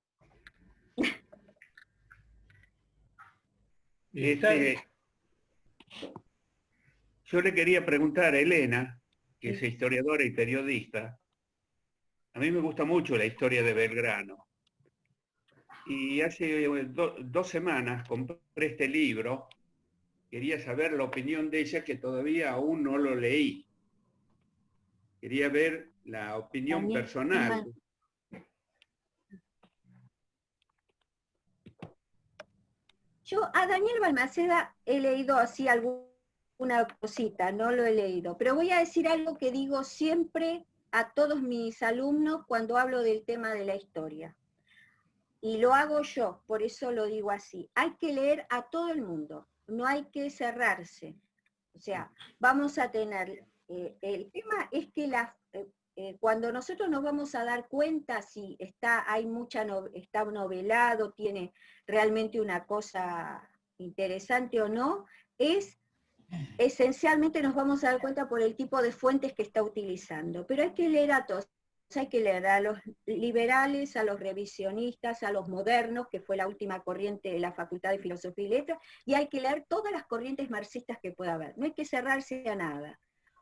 Yo le quería preguntar a Elena, que es historiadora y periodista. A mí me gusta mucho la historia de Belgrano. Y hace 2 semanas compré este libro. Quería saber la opinión de ella, que todavía aún no lo leí. Quería ver la opinión personal. Yo a Daniel Balmaceda he leído así alguna cosita, no lo he leído, pero voy a decir algo que digo siempre a todos mis alumnos cuando hablo del tema de la historia. Y lo hago yo, por eso lo digo así. Hay que leer a todo el mundo, no hay que cerrarse. O sea, vamos a tener, el tema es que cuando nosotros nos vamos a dar cuenta si está novelado, tiene realmente una cosa interesante o no, esencialmente nos vamos a dar cuenta por el tipo de fuentes que está utilizando. Pero hay que leer a todos. Hay que leer a los liberales, a los revisionistas, a los modernos, que fue la última corriente de la Facultad de Filosofía y Letras, y hay que leer todas las corrientes marxistas que pueda haber. No hay que cerrarse a nada.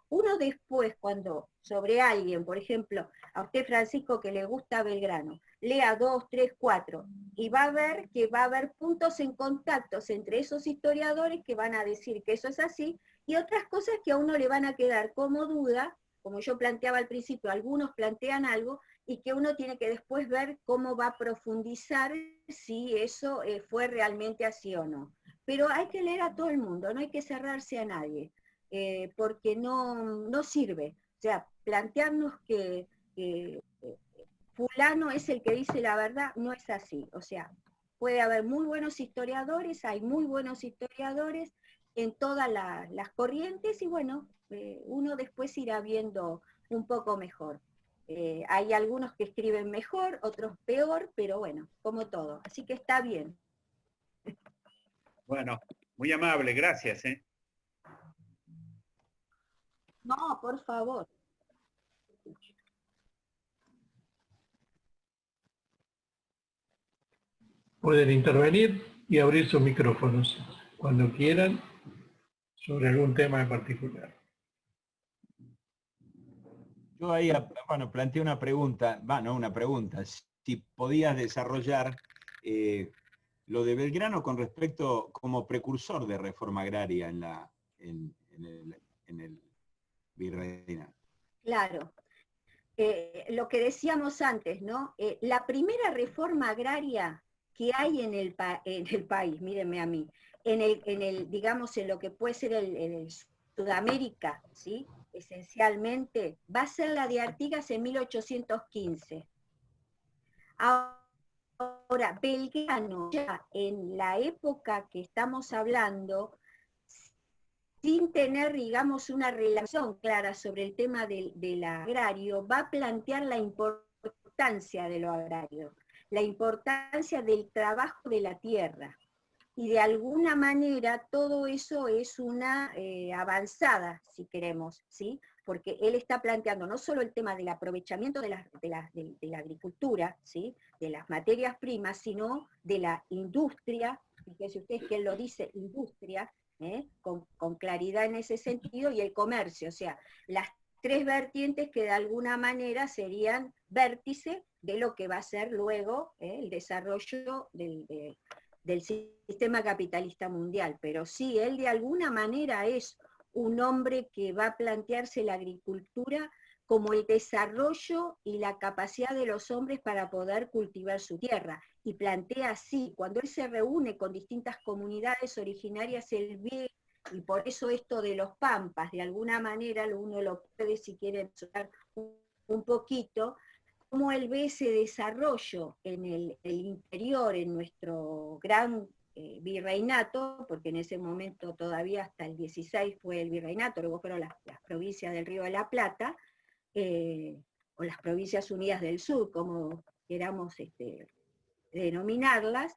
Uno después, cuando sobre alguien, por ejemplo, a usted, Francisco, que le gusta Belgrano, lea 2, 3, 4, y va a ver que va a haber puntos en contactos entre esos historiadores que van a decir que eso es así, y otras cosas que a uno le van a quedar como duda, como yo planteaba al principio, algunos plantean algo, y que uno tiene que después ver cómo va a profundizar si eso fue realmente así o no. Pero hay que leer a todo el mundo, no hay que cerrarse a nadie, porque no sirve. O sea, plantearnos que fulano es el que dice la verdad, no es así. O sea, puede haber muy buenos historiadores, hay muy buenos historiadores en todas las corrientes, y bueno, uno después irá viendo un poco mejor. Hay algunos que escriben mejor, otros peor, pero bueno, como todo. Así que está bien. Bueno, muy amable, gracias. No, por favor. Pueden intervenir y abrir sus micrófonos cuando quieran sobre algún tema en particular. Yo ahí, bueno, planteé una pregunta, no una pregunta, si podías desarrollar lo de Belgrano con respecto como precursor de reforma agraria en el virreinato. Claro. Lo que decíamos antes, ¿no? La primera reforma agraria que hay en el país, mírenme a mí, digamos, en lo que puede ser el Sudamérica, ¿sí? Esencialmente, va a ser la de Artigas en 1815. Ahora, Belgrano, ya en la época que estamos hablando, sin tener, digamos, una relación clara sobre el tema del agrario, va a plantear la importancia de lo agrario, la importancia del trabajo de la tierra. Y de alguna manera todo eso es una avanzada, si queremos, ¿sí? Porque él está planteando no solo el tema del aprovechamiento de la agricultura, ¿sí? De las materias primas, sino de la industria, fíjense ustedes que él lo dice, industria, con claridad en ese sentido, y el comercio, o sea, las tres vertientes que de alguna manera serían vértice de lo que va a ser luego el desarrollo del sistema capitalista mundial. Pero sí, él de alguna manera es un hombre que va a plantearse la agricultura como el desarrollo y la capacidad de los hombres para poder cultivar su tierra. Y plantea así, cuando él se reúne con distintas comunidades originarias, él ve, y por eso esto de los pampas, de alguna manera uno lo puede, si quiere, mencionar un poquito, cómo él ve ese desarrollo en el interior, en nuestro gran virreinato, porque en ese momento todavía hasta el 16 fue el virreinato, luego fueron las provincias del Río de la Plata, o las provincias unidas del sur, como queramos denominarlas,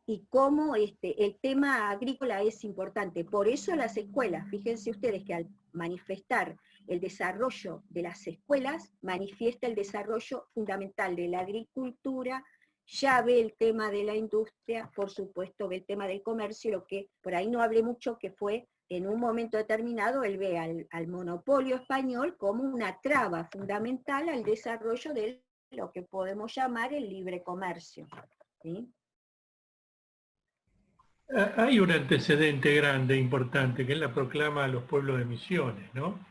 y cómo el tema agrícola es importante. Por eso las escuelas, fíjense ustedes que al manifestar el desarrollo de las escuelas, manifiesta el desarrollo fundamental de la agricultura, ya ve el tema de la industria, por supuesto ve el tema del comercio, lo que por ahí no hablé mucho, que fue en un momento determinado, él ve al monopolio español como una traba fundamental al desarrollo de lo que podemos llamar el libre comercio, ¿sí? Hay un antecedente grande, importante, que es la proclama a los pueblos de Misiones, ¿no?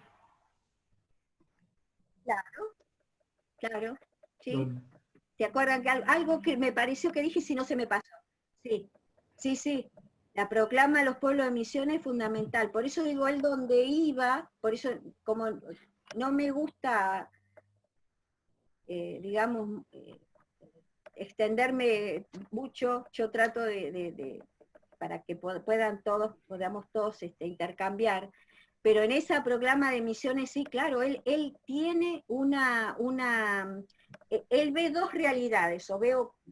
Claro, ¿sí? Donde, ¿Se acuerdan que algo que me pareció que dije, si no se me pasó? Sí, sí. La proclama a los pueblos de Misiones es fundamental. Por eso digo, él donde iba, por eso como no me gusta, digamos, extenderme mucho, yo trato para que podamos todos intercambiar, pero en esa proclama de Misiones sí, claro, él tiene él ve dos realidades,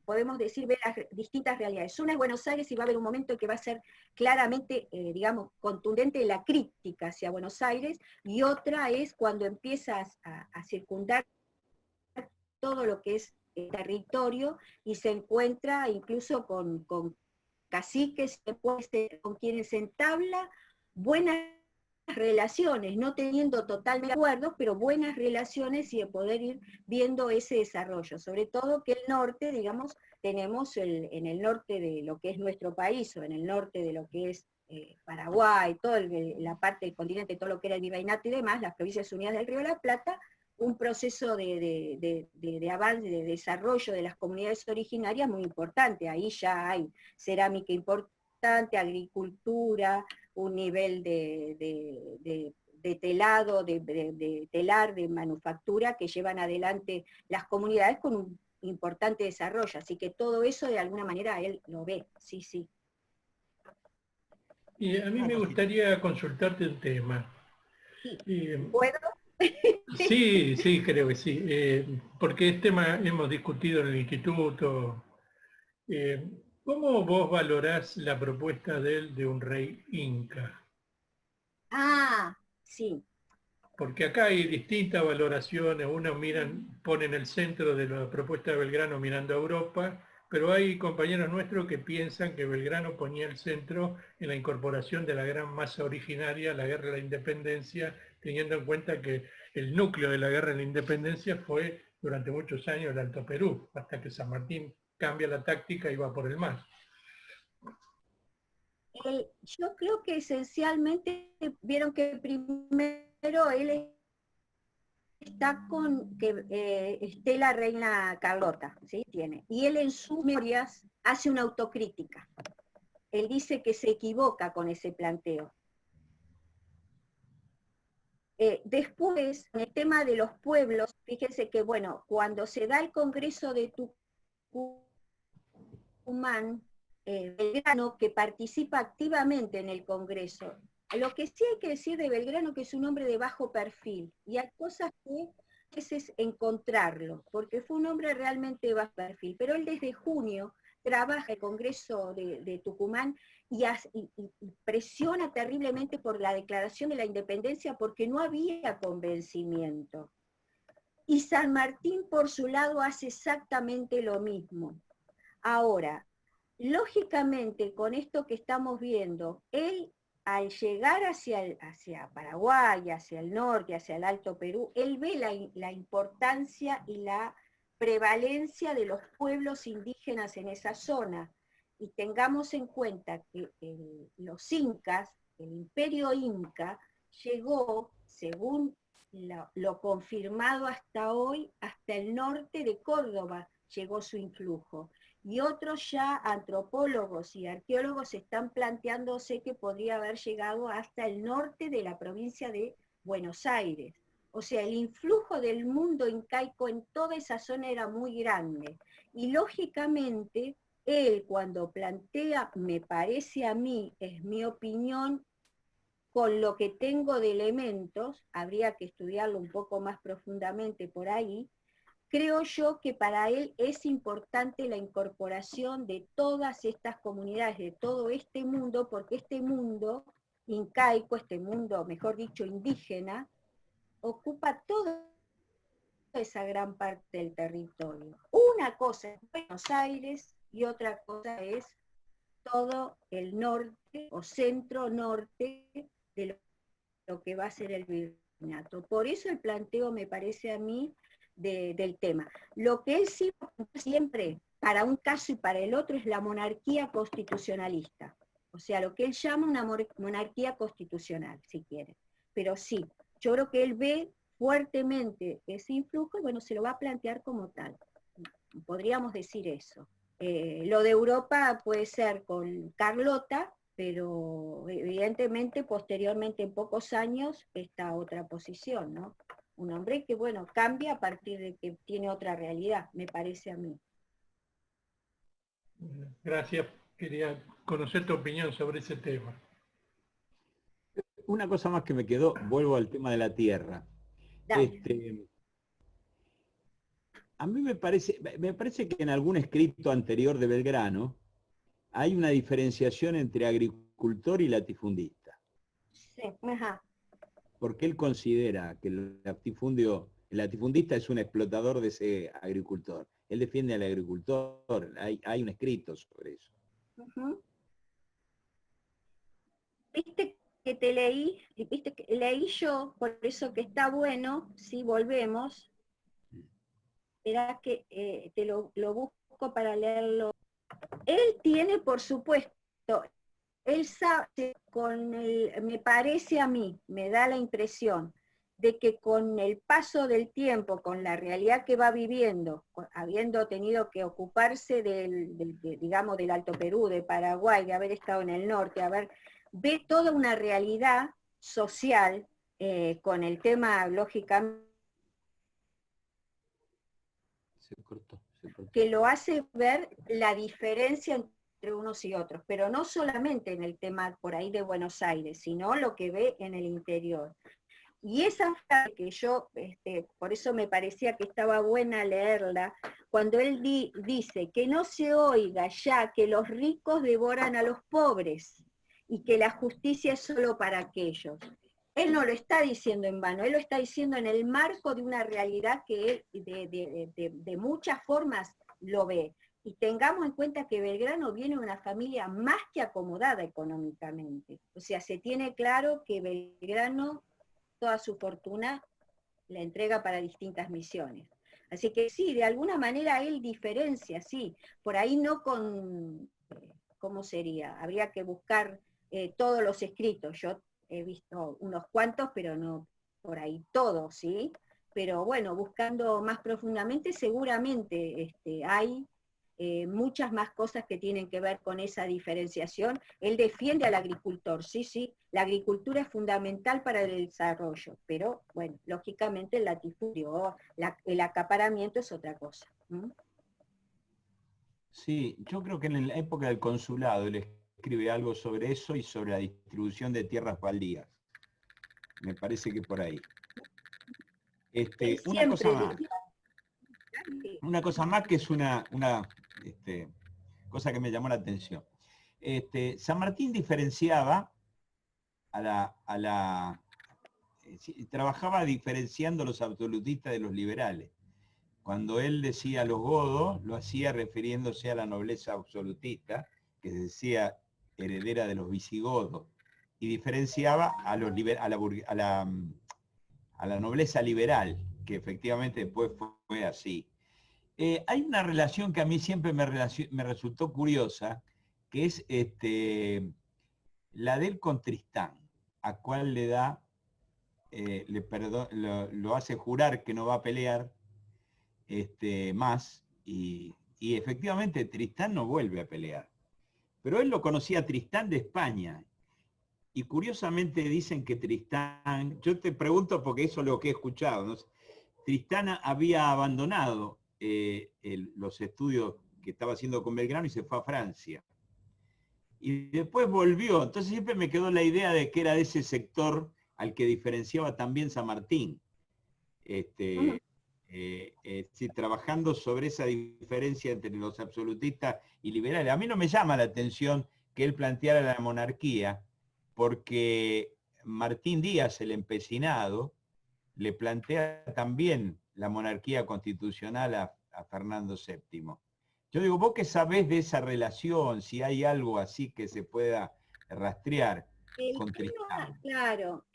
podemos decir, ve las distintas realidades. Una es Buenos Aires y va a haber un momento en que va a ser claramente, digamos, contundente la crítica hacia Buenos Aires, y otra es cuando empiezas a circundar todo lo que es territorio y se encuentra incluso con caciques, con quienes entabla buenas relaciones, no teniendo totalmente acuerdos, pero buenas relaciones y de poder ir viendo ese desarrollo. Sobre todo que el norte, digamos, tenemos en el norte de lo que es nuestro país, o en el norte de lo que es Paraguay, toda la parte del continente, todo lo que era el virreinato y demás, las provincias unidas del Río de la Plata, un proceso de avance, de desarrollo de las comunidades originarias muy importante. Ahí ya hay cerámica importante, agricultura, un nivel de telado, de telar, de manufactura que llevan adelante las comunidades con un importante desarrollo. Así que todo eso de alguna manera él lo ve, sí. y a mí me gustaría consultarte un tema. ¿Puedo? Sí, creo que sí, porque este tema hemos discutido en el instituto. ¿Cómo vos valorás la propuesta de él de un rey inca? Ah, sí. Porque acá hay distintas valoraciones, unos ponen el centro de la propuesta de Belgrano mirando a Europa, pero hay compañeros nuestros que piensan que Belgrano ponía el centro en la incorporación de la gran masa originaria, la guerra de la independencia, teniendo en cuenta que el núcleo de la guerra de la independencia fue durante muchos años el Alto Perú, hasta que San Martín cambia la táctica y va por el mar. Yo creo que esencialmente vieron que primero él está con que esté la reina Carlota, ¿sí? Tiene. Y él en sus memorias hace una autocrítica. Él dice que se equivoca con ese planteo. Después, en el tema de los pueblos, fíjense que, bueno, cuando se da el Congreso de Tucumán, Belgrano, que participa activamente en el Congreso, Lo que sí hay que decir de Belgrano que es un hombre de bajo perfil, y hay cosas que a veces encontrarlo, porque fue un hombre realmente de bajo perfil, pero él desde junio trabaja en el Congreso de Tucumán y presiona terriblemente por la declaración de la independencia porque no había convencimiento. Y San Martín, por su lado, hace exactamente lo mismo. Ahora, lógicamente, con esto que estamos viendo, él, al llegar hacia Paraguay, hacia el norte, hacia el Alto Perú, él ve la importancia y la prevalencia de los pueblos indígenas en esa zona. Y tengamos en cuenta que los incas, el imperio inca, llegó, según lo confirmado hasta hoy, hasta el norte de Córdoba llegó su influjo. Y otros ya antropólogos y arqueólogos están planteándose que podría haber llegado hasta el norte de la provincia de Buenos Aires. O sea, el influjo del mundo incaico en toda esa zona era muy grande. Y lógicamente, él cuando plantea, me parece a mí, es mi opinión, con lo que tengo de elementos, habría que estudiarlo un poco más profundamente por ahí, creo yo que para él es importante la incorporación de todas estas comunidades, de todo este mundo, porque este mundo incaico, este mundo, mejor dicho, indígena, ocupa toda esa gran parte del territorio. Una cosa es Buenos Aires y otra cosa es todo el norte o centro-norte de lo que va a ser el virreinato. Por eso el planteo me parece a mí del tema. Lo que él sí siempre, para un caso y para el otro, es la monarquía constitucionalista. O sea, lo que él llama una monarquía constitucional, si quiere. Pero sí, yo creo que él ve fuertemente ese influjo y bueno, se lo va a plantear como tal. Podríamos decir eso. Lo de Europa puede ser con Carlota, pero evidentemente posteriormente en pocos años esta otra posición, ¿no? Un hombre que, bueno, cambia a partir de que tiene otra realidad, me parece a mí. Gracias, quería conocer tu opinión sobre ese tema. Una cosa más que me quedó, vuelvo al tema de la tierra. Dale. A mí me parece que en algún escrito anterior de Belgrano hay una diferenciación entre agricultor y latifundista. Sí, ajá. Porque él considera que el latifundista es un explotador de ese agricultor. Él defiende al agricultor, hay un escrito sobre eso. Uh-huh. Viste que te leí, viste que leí yo, por eso que está bueno, si volvemos, era que te lo busco para leerlo. Él tiene, por supuesto, él sabe, me parece a mí, me da la impresión, de que con el paso del tiempo, con la realidad que va viviendo, habiendo tenido que ocuparse digamos, del Alto Perú, de Paraguay, de haber estado en el norte, ve toda una realidad social con el tema, lógicamente, Se cortó. que lo hace ver la diferencia entre unos y otros, pero no solamente en el tema por ahí de Buenos Aires, sino lo que ve en el interior. Y esa frase que yo, por eso me parecía que estaba buena leerla, cuando él dice que no se oiga ya que los ricos devoran a los pobres y que la justicia es solo para aquellos. Él no lo está diciendo en vano, él lo está diciendo en el marco de una realidad que él de muchas formas lo ve. Y tengamos en cuenta que Belgrano viene de una familia más que acomodada económicamente. O sea, se tiene claro que Belgrano toda su fortuna la entrega para distintas misiones. Así que sí, de alguna manera él diferencia, sí, por ahí no con, ¿cómo sería? Habría que buscar todos los escritos, yo he visto unos cuantos, pero no por ahí todos, ¿sí? Pero bueno, buscando más profundamente, seguramente hay muchas más cosas que tienen que ver con esa diferenciación. Él defiende al agricultor, sí, sí, la agricultura es fundamental para el desarrollo, pero bueno, lógicamente el latifundio, el acaparamiento es otra cosa. Sí, yo creo que en la época del consulado él escribe algo sobre eso y sobre la distribución de tierras baldías. Me parece que por ahí. Una cosa más. Una cosa más que es una cosa que me llamó la atención. San Martín diferenciaba trabajaba diferenciando los absolutistas de los liberales. Cuando él decía los godos, lo hacía refiriéndose a la nobleza absolutista, que se decía heredera de los visigodos, y diferenciaba a la nobleza liberal, que efectivamente después fue así. Hay una relación que a mí siempre me resultó curiosa, que es la de él con Tristán, a cual le da, lo hace jurar que no va a pelear más, y efectivamente Tristán no vuelve a pelear. Pero él lo conocía a Tristán de España, y curiosamente dicen que Tristán, yo te pregunto porque eso es lo que he escuchado, ¿no? Tristán había abandonado los estudios que estaba haciendo con Belgrano y se fue a Francia. Y después volvió, entonces siempre me quedó la idea de que era de ese sector al que diferenciaba también San Martín. Trabajando sobre esa diferencia entre los absolutistas y liberales. A mí no me llama la atención que él planteara la monarquía, porque Martín Díaz, el empecinado, le plantea también la monarquía constitucional a Fernando VII. Yo digo, vos que sabés de esa relación, si hay algo así que se pueda rastrear con Tristán. Claro,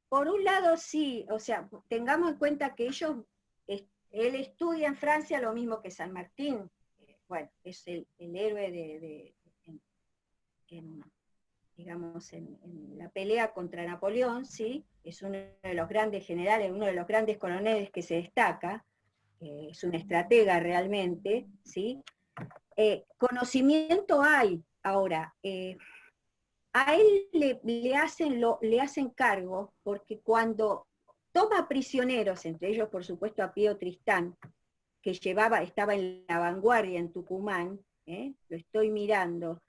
por un lado sí, o sea, tengamos en cuenta que él estudia en Francia lo mismo que San Martín, bueno, es el héroe digamos, en la pelea contra Napoleón, ¿sí? Es uno de los grandes generales, uno de los grandes coroneles que se destaca, es un estratega realmente, ¿sí? Conocimiento hay. Ahora, a él le hacen cargo porque cuando toma prisioneros, entre ellos por supuesto a Pío Tristán, que estaba en la vanguardia en Tucumán, lo estoy mirando,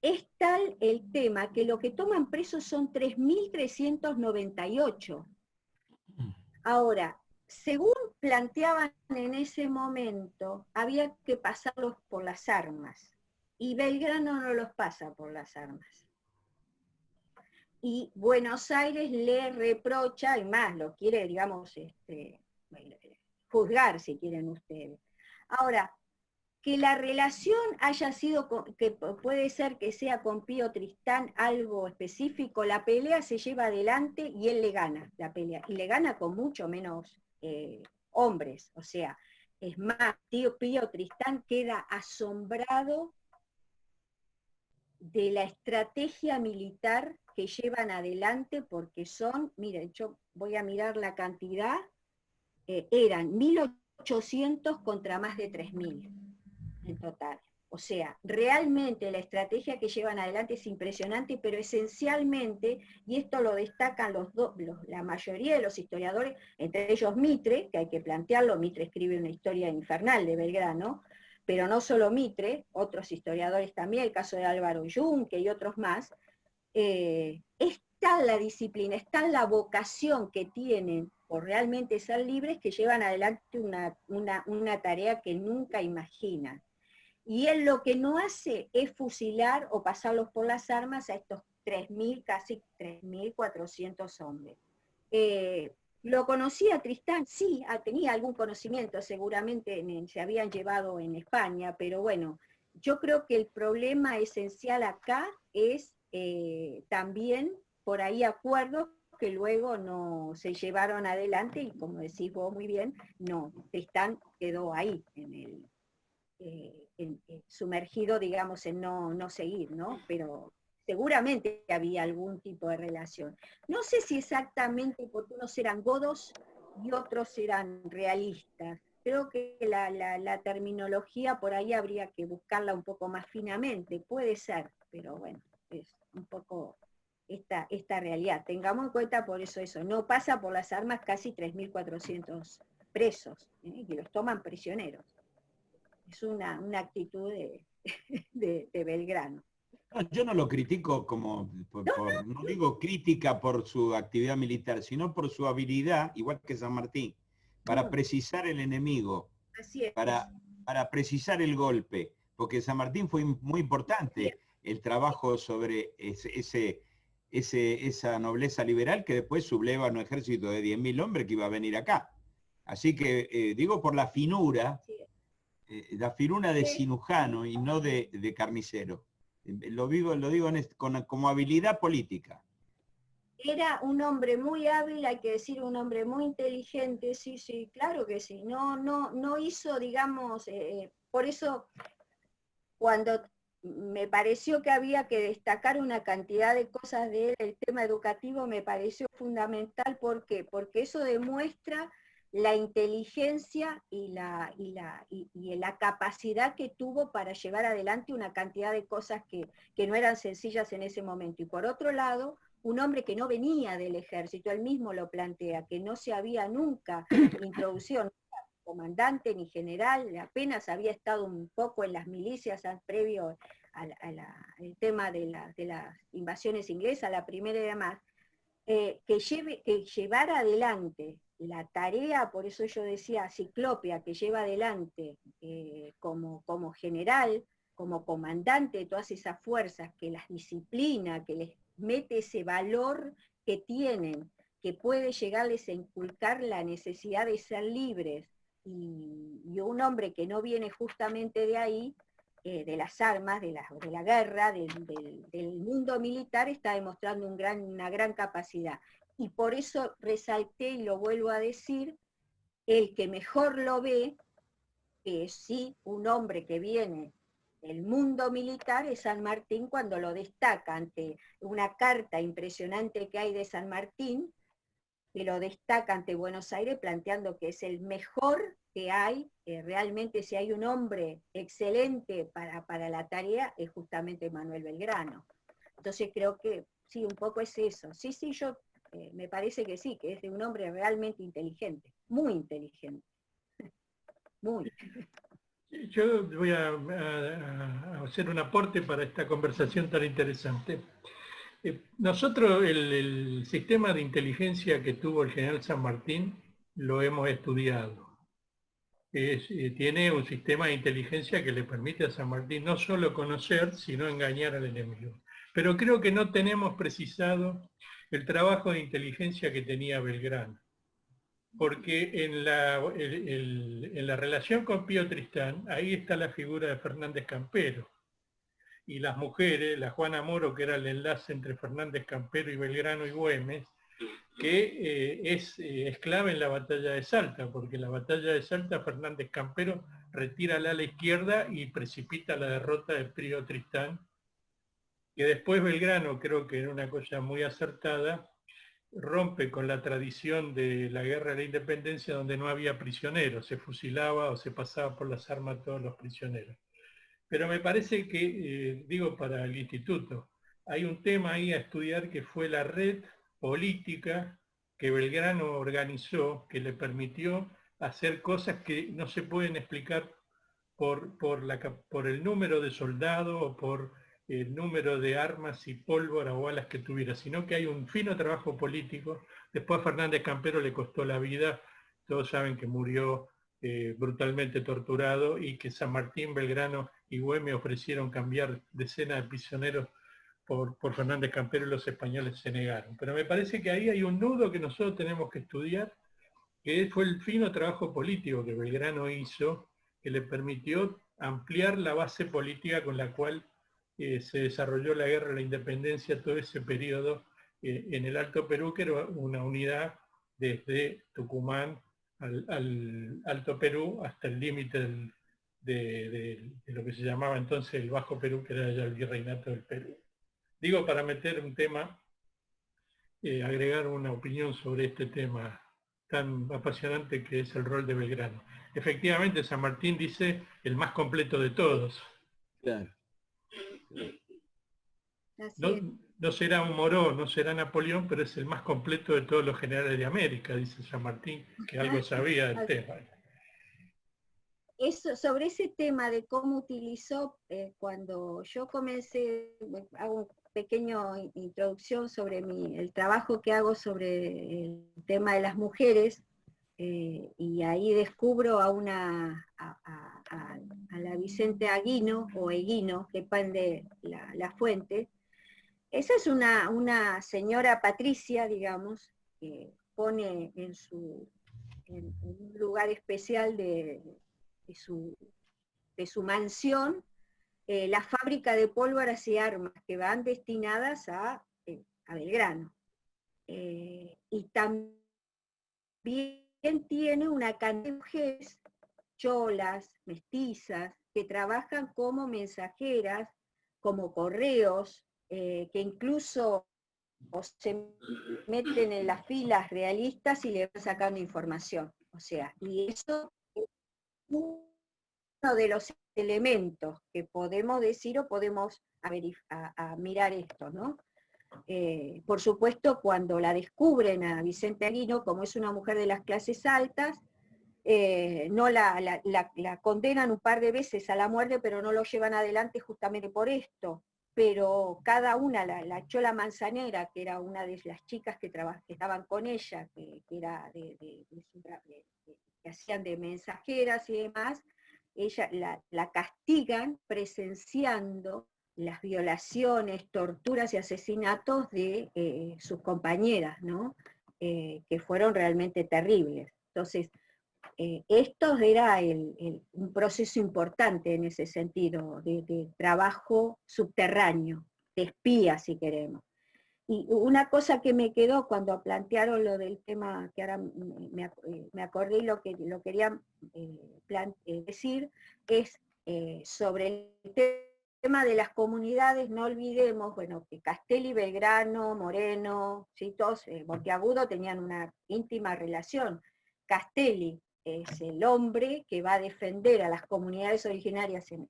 es tal el tema que lo que toman presos son 3.398. Ahora, según planteaban en ese momento, había que pasarlos por las armas, y Belgrano no los pasa por las armas. Y Buenos Aires le reprocha, y más, lo quiere, digamos, juzgar, si quieren ustedes. Ahora, que la relación haya sido, que puede ser que sea con Pío Tristán algo específico, la pelea se lleva adelante y él le gana la pelea, y le gana con mucho menos hombres, o sea, es más, Pío Tristán queda asombrado de la estrategia militar que llevan adelante, porque son, miren, yo voy a mirar la cantidad, eran 1.800 contra más de 3.000 en total. O sea, realmente la estrategia que llevan adelante es impresionante, pero esencialmente, y esto lo destacan la mayoría de los historiadores, entre ellos Mitre, que hay que plantearlo, Mitre escribe una historia infernal de Belgrano, pero no solo Mitre, otros historiadores también, el caso de Álvaro Yunque y otros más, está la disciplina, está la vocación que tienen por realmente ser libres, que llevan adelante una tarea que nunca imaginan. Y él lo que no hace es fusilar o pasarlos por las armas a estos 3.000, casi 3.400 hombres. ¿Lo conocía Tristán? Sí, tenía algún conocimiento, seguramente se habían llevado en España, pero bueno, yo creo que el problema esencial acá es también por ahí acuerdos que luego no se llevaron adelante, y como decís vos muy bien, no, Tristán quedó ahí, sumergido, digamos, en no seguir, ¿no? Pero seguramente había algún tipo de relación. No sé si exactamente porque unos eran godos y otros eran realistas. Creo que la terminología por ahí habría que buscarla un poco más finamente, puede ser, pero bueno, es un poco esta realidad. Tengamos en cuenta por eso, no pasa por las armas casi 3.400 presos, que los toman prisioneros. Es una actitud de Belgrano. No, yo no lo critico no digo crítica por su actividad militar, sino por su habilidad, igual que San Martín, para precisar el enemigo, Así es. para precisar el golpe, porque San Martín fue muy importante el trabajo sobre esa nobleza liberal que después subleva a un ejército de 10.000 hombres que iba a venir acá. Así que digo por la finura de cirujano y no de carnicero. Lo digo como habilidad política. Era un hombre muy hábil, hay que decir, un hombre muy inteligente, sí, sí, claro que sí. No hizo, digamos, por eso cuando me pareció que había que destacar una cantidad de cosas de él, el tema educativo me pareció fundamental. ¿Por qué? Porque eso demuestra la inteligencia y la capacidad que tuvo para llevar adelante una cantidad de cosas que no eran sencillas en ese momento. Y por otro lado, un hombre que no venía del ejército, él mismo lo plantea, que no se había nunca introducido comandante ni general, apenas había estado un poco en las milicias previo al tema de las invasiones inglesas, la primera y demás, que llevara adelante la tarea, por eso yo decía Ciclopia, que lleva adelante como general, como comandante de todas esas fuerzas, que las disciplina, que les mete ese valor que tienen, que puede llegarles a inculcar la necesidad de ser libres, y un hombre que no viene justamente de ahí, de las armas, de la guerra, del mundo militar, está demostrando una gran capacidad. Y por eso resalté, y lo vuelvo a decir, el que mejor lo ve, que es sí un hombre que viene del mundo militar, es San Martín, cuando lo destaca ante una carta impresionante que hay de San Martín, que lo destaca ante Buenos Aires, planteando que es el mejor que hay, realmente si hay un hombre excelente para la tarea, es justamente Manuel Belgrano. Entonces creo que sí, un poco es eso. Sí, yo me parece que sí, que es de un hombre realmente inteligente, muy inteligente. Muy. Yo voy a hacer un aporte para esta conversación tan interesante. Nosotros el sistema de inteligencia que tuvo el general San Martín lo hemos estudiado. Tiene un sistema de inteligencia que le permite a San Martín no solo conocer, sino engañar al enemigo. Pero creo que no tenemos precisado el trabajo de inteligencia que tenía Belgrano. Porque en la relación con Pío Tristán, ahí está la figura de Fernández Campero. Y las mujeres, la Juana Moro, que era el enlace entre Fernández Campero y Belgrano y Güemes, que es clave en la batalla de Salta, porque en la batalla de Salta Fernández Campero retira al ala izquierda y precipita la derrota de Pío Tristán, que después Belgrano, creo que era una cosa muy acertada, rompe con la tradición de la guerra de la independencia, donde no había prisioneros, se fusilaba o se pasaba por las armas a todos los prisioneros. Pero me parece que, digo para el instituto, hay un tema ahí a estudiar que fue la red política que Belgrano organizó, que le permitió hacer cosas que no se pueden explicar por el número de soldados o por el número de armas y pólvora o balas que tuviera, sino que hay un fino trabajo político. Después Fernández Campero le costó la vida, todos saben que murió brutalmente torturado, y que San Martín, Belgrano y Güemes ofrecieron cambiar decenas de prisioneros por Fernández Campero, y los españoles se negaron. Pero me parece que ahí hay un nudo que nosotros tenemos que estudiar, que fue el fino trabajo político que Belgrano hizo, que le permitió ampliar la base política con la cual se desarrolló la guerra de la independencia, todo ese periodo en el Alto Perú, que era una unidad desde Tucumán al Alto Perú hasta el límite de lo que se llamaba entonces el Bajo Perú, que era ya el virreinato del Perú. Digo, para meter un tema, agregar una opinión sobre este tema tan apasionante que es el rol de Belgrano. Efectivamente, San Martín dice el más completo de todos. Claro. No será un Moró, no será Napoleón, pero es el más completo de todos los generales de América, dice San Martín, que algo sabía del tema. sobre ese tema de cómo utilizó, cuando yo comencé, hago una pequeña introducción sobre el trabajo que hago sobre el tema de las mujeres, y ahí descubro a la Vicente Aguino, o Eguino, depende la fuente. Esa es una señora Patricia, digamos, que pone en un lugar especial de su mansión la fábrica de pólvoras y armas que van destinadas a Belgrano. Y también tiene una cantidad de mujeres cholas, mestizas, que trabajan como mensajeras, como correos, que incluso se meten en las filas realistas y le van sacando información. O sea, y eso es uno de los elementos que podemos decir o podemos a mirar esto, ¿no? Por supuesto, cuando la descubren a Vicente Aguino, como es una mujer de las clases altas, no la condenan un par de veces a la muerte, pero no lo llevan adelante justamente por esto. Pero cada una, la Chola Manzanera, que era una de las chicas que estaban con ella, que era que hacían de mensajeras y demás, ella la castigan presenciando las violaciones, torturas y asesinatos de sus compañeras, ¿no? Que fueron realmente terribles. Entonces, esto era un proceso importante en ese sentido, de trabajo subterráneo, de espía, si queremos. Y una cosa que me quedó cuando plantearon lo del tema, que ahora me acordé y lo quería decir, es sobre el tema de las comunidades. No olvidemos, bueno, que Castelli, Belgrano, Moreno, ¿sí? Todos, Monteagudo tenían una íntima relación. Castelli es el hombre que va a defender a las comunidades originarias en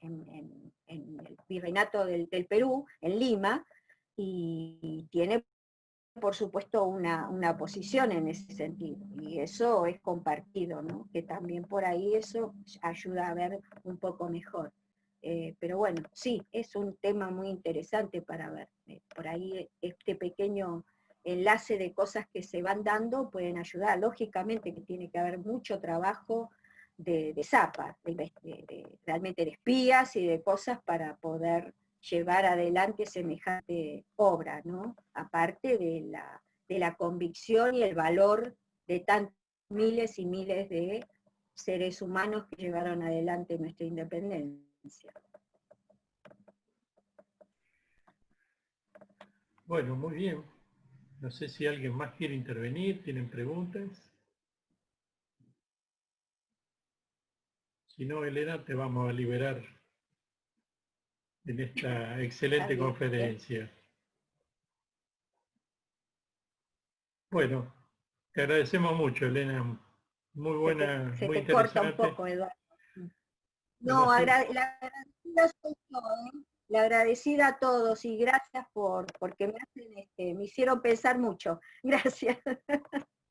el virreinato del Perú, en Lima, y tiene, por supuesto, una posición en ese sentido, y eso es compartido, ¿no? Que también por ahí eso ayuda a ver un poco mejor. Pero bueno, sí, es un tema muy interesante para ver. Por ahí este pequeño enlace de cosas que se van dando pueden ayudar. Lógicamente que tiene que haber mucho trabajo de zapa, realmente de espías y de cosas para poder llevar adelante semejante obra, ¿no? Aparte de la convicción y el valor de tantos miles y miles de seres humanos que llevaron adelante nuestra independencia. Bueno, muy bien. No sé si alguien más quiere intervenir, ¿tienen preguntas? Si no, Elena, te vamos a liberar en esta excelente conferencia. Bueno, te agradecemos mucho, Elena. Muy buena, se muy te corta interesante. un poco, Eduardo. No, la agradecida soy yo, la agradecida a todos, y gracias porque me hicieron pensar mucho. Gracias.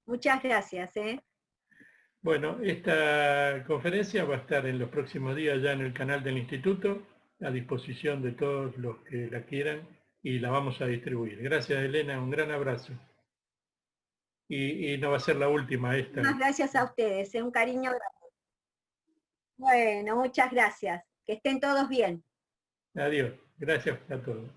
Muchas gracias. Bueno, esta conferencia va a estar en los próximos días ya en el canal del Instituto, a disposición de todos los que la quieran, y la vamos a distribuir. Gracias, Elena, un gran abrazo. Y no va a ser la última esta. Muchas gracias a ustedes, un cariño grande. Bueno, muchas gracias. Que estén todos bien. Adiós. Gracias a todos.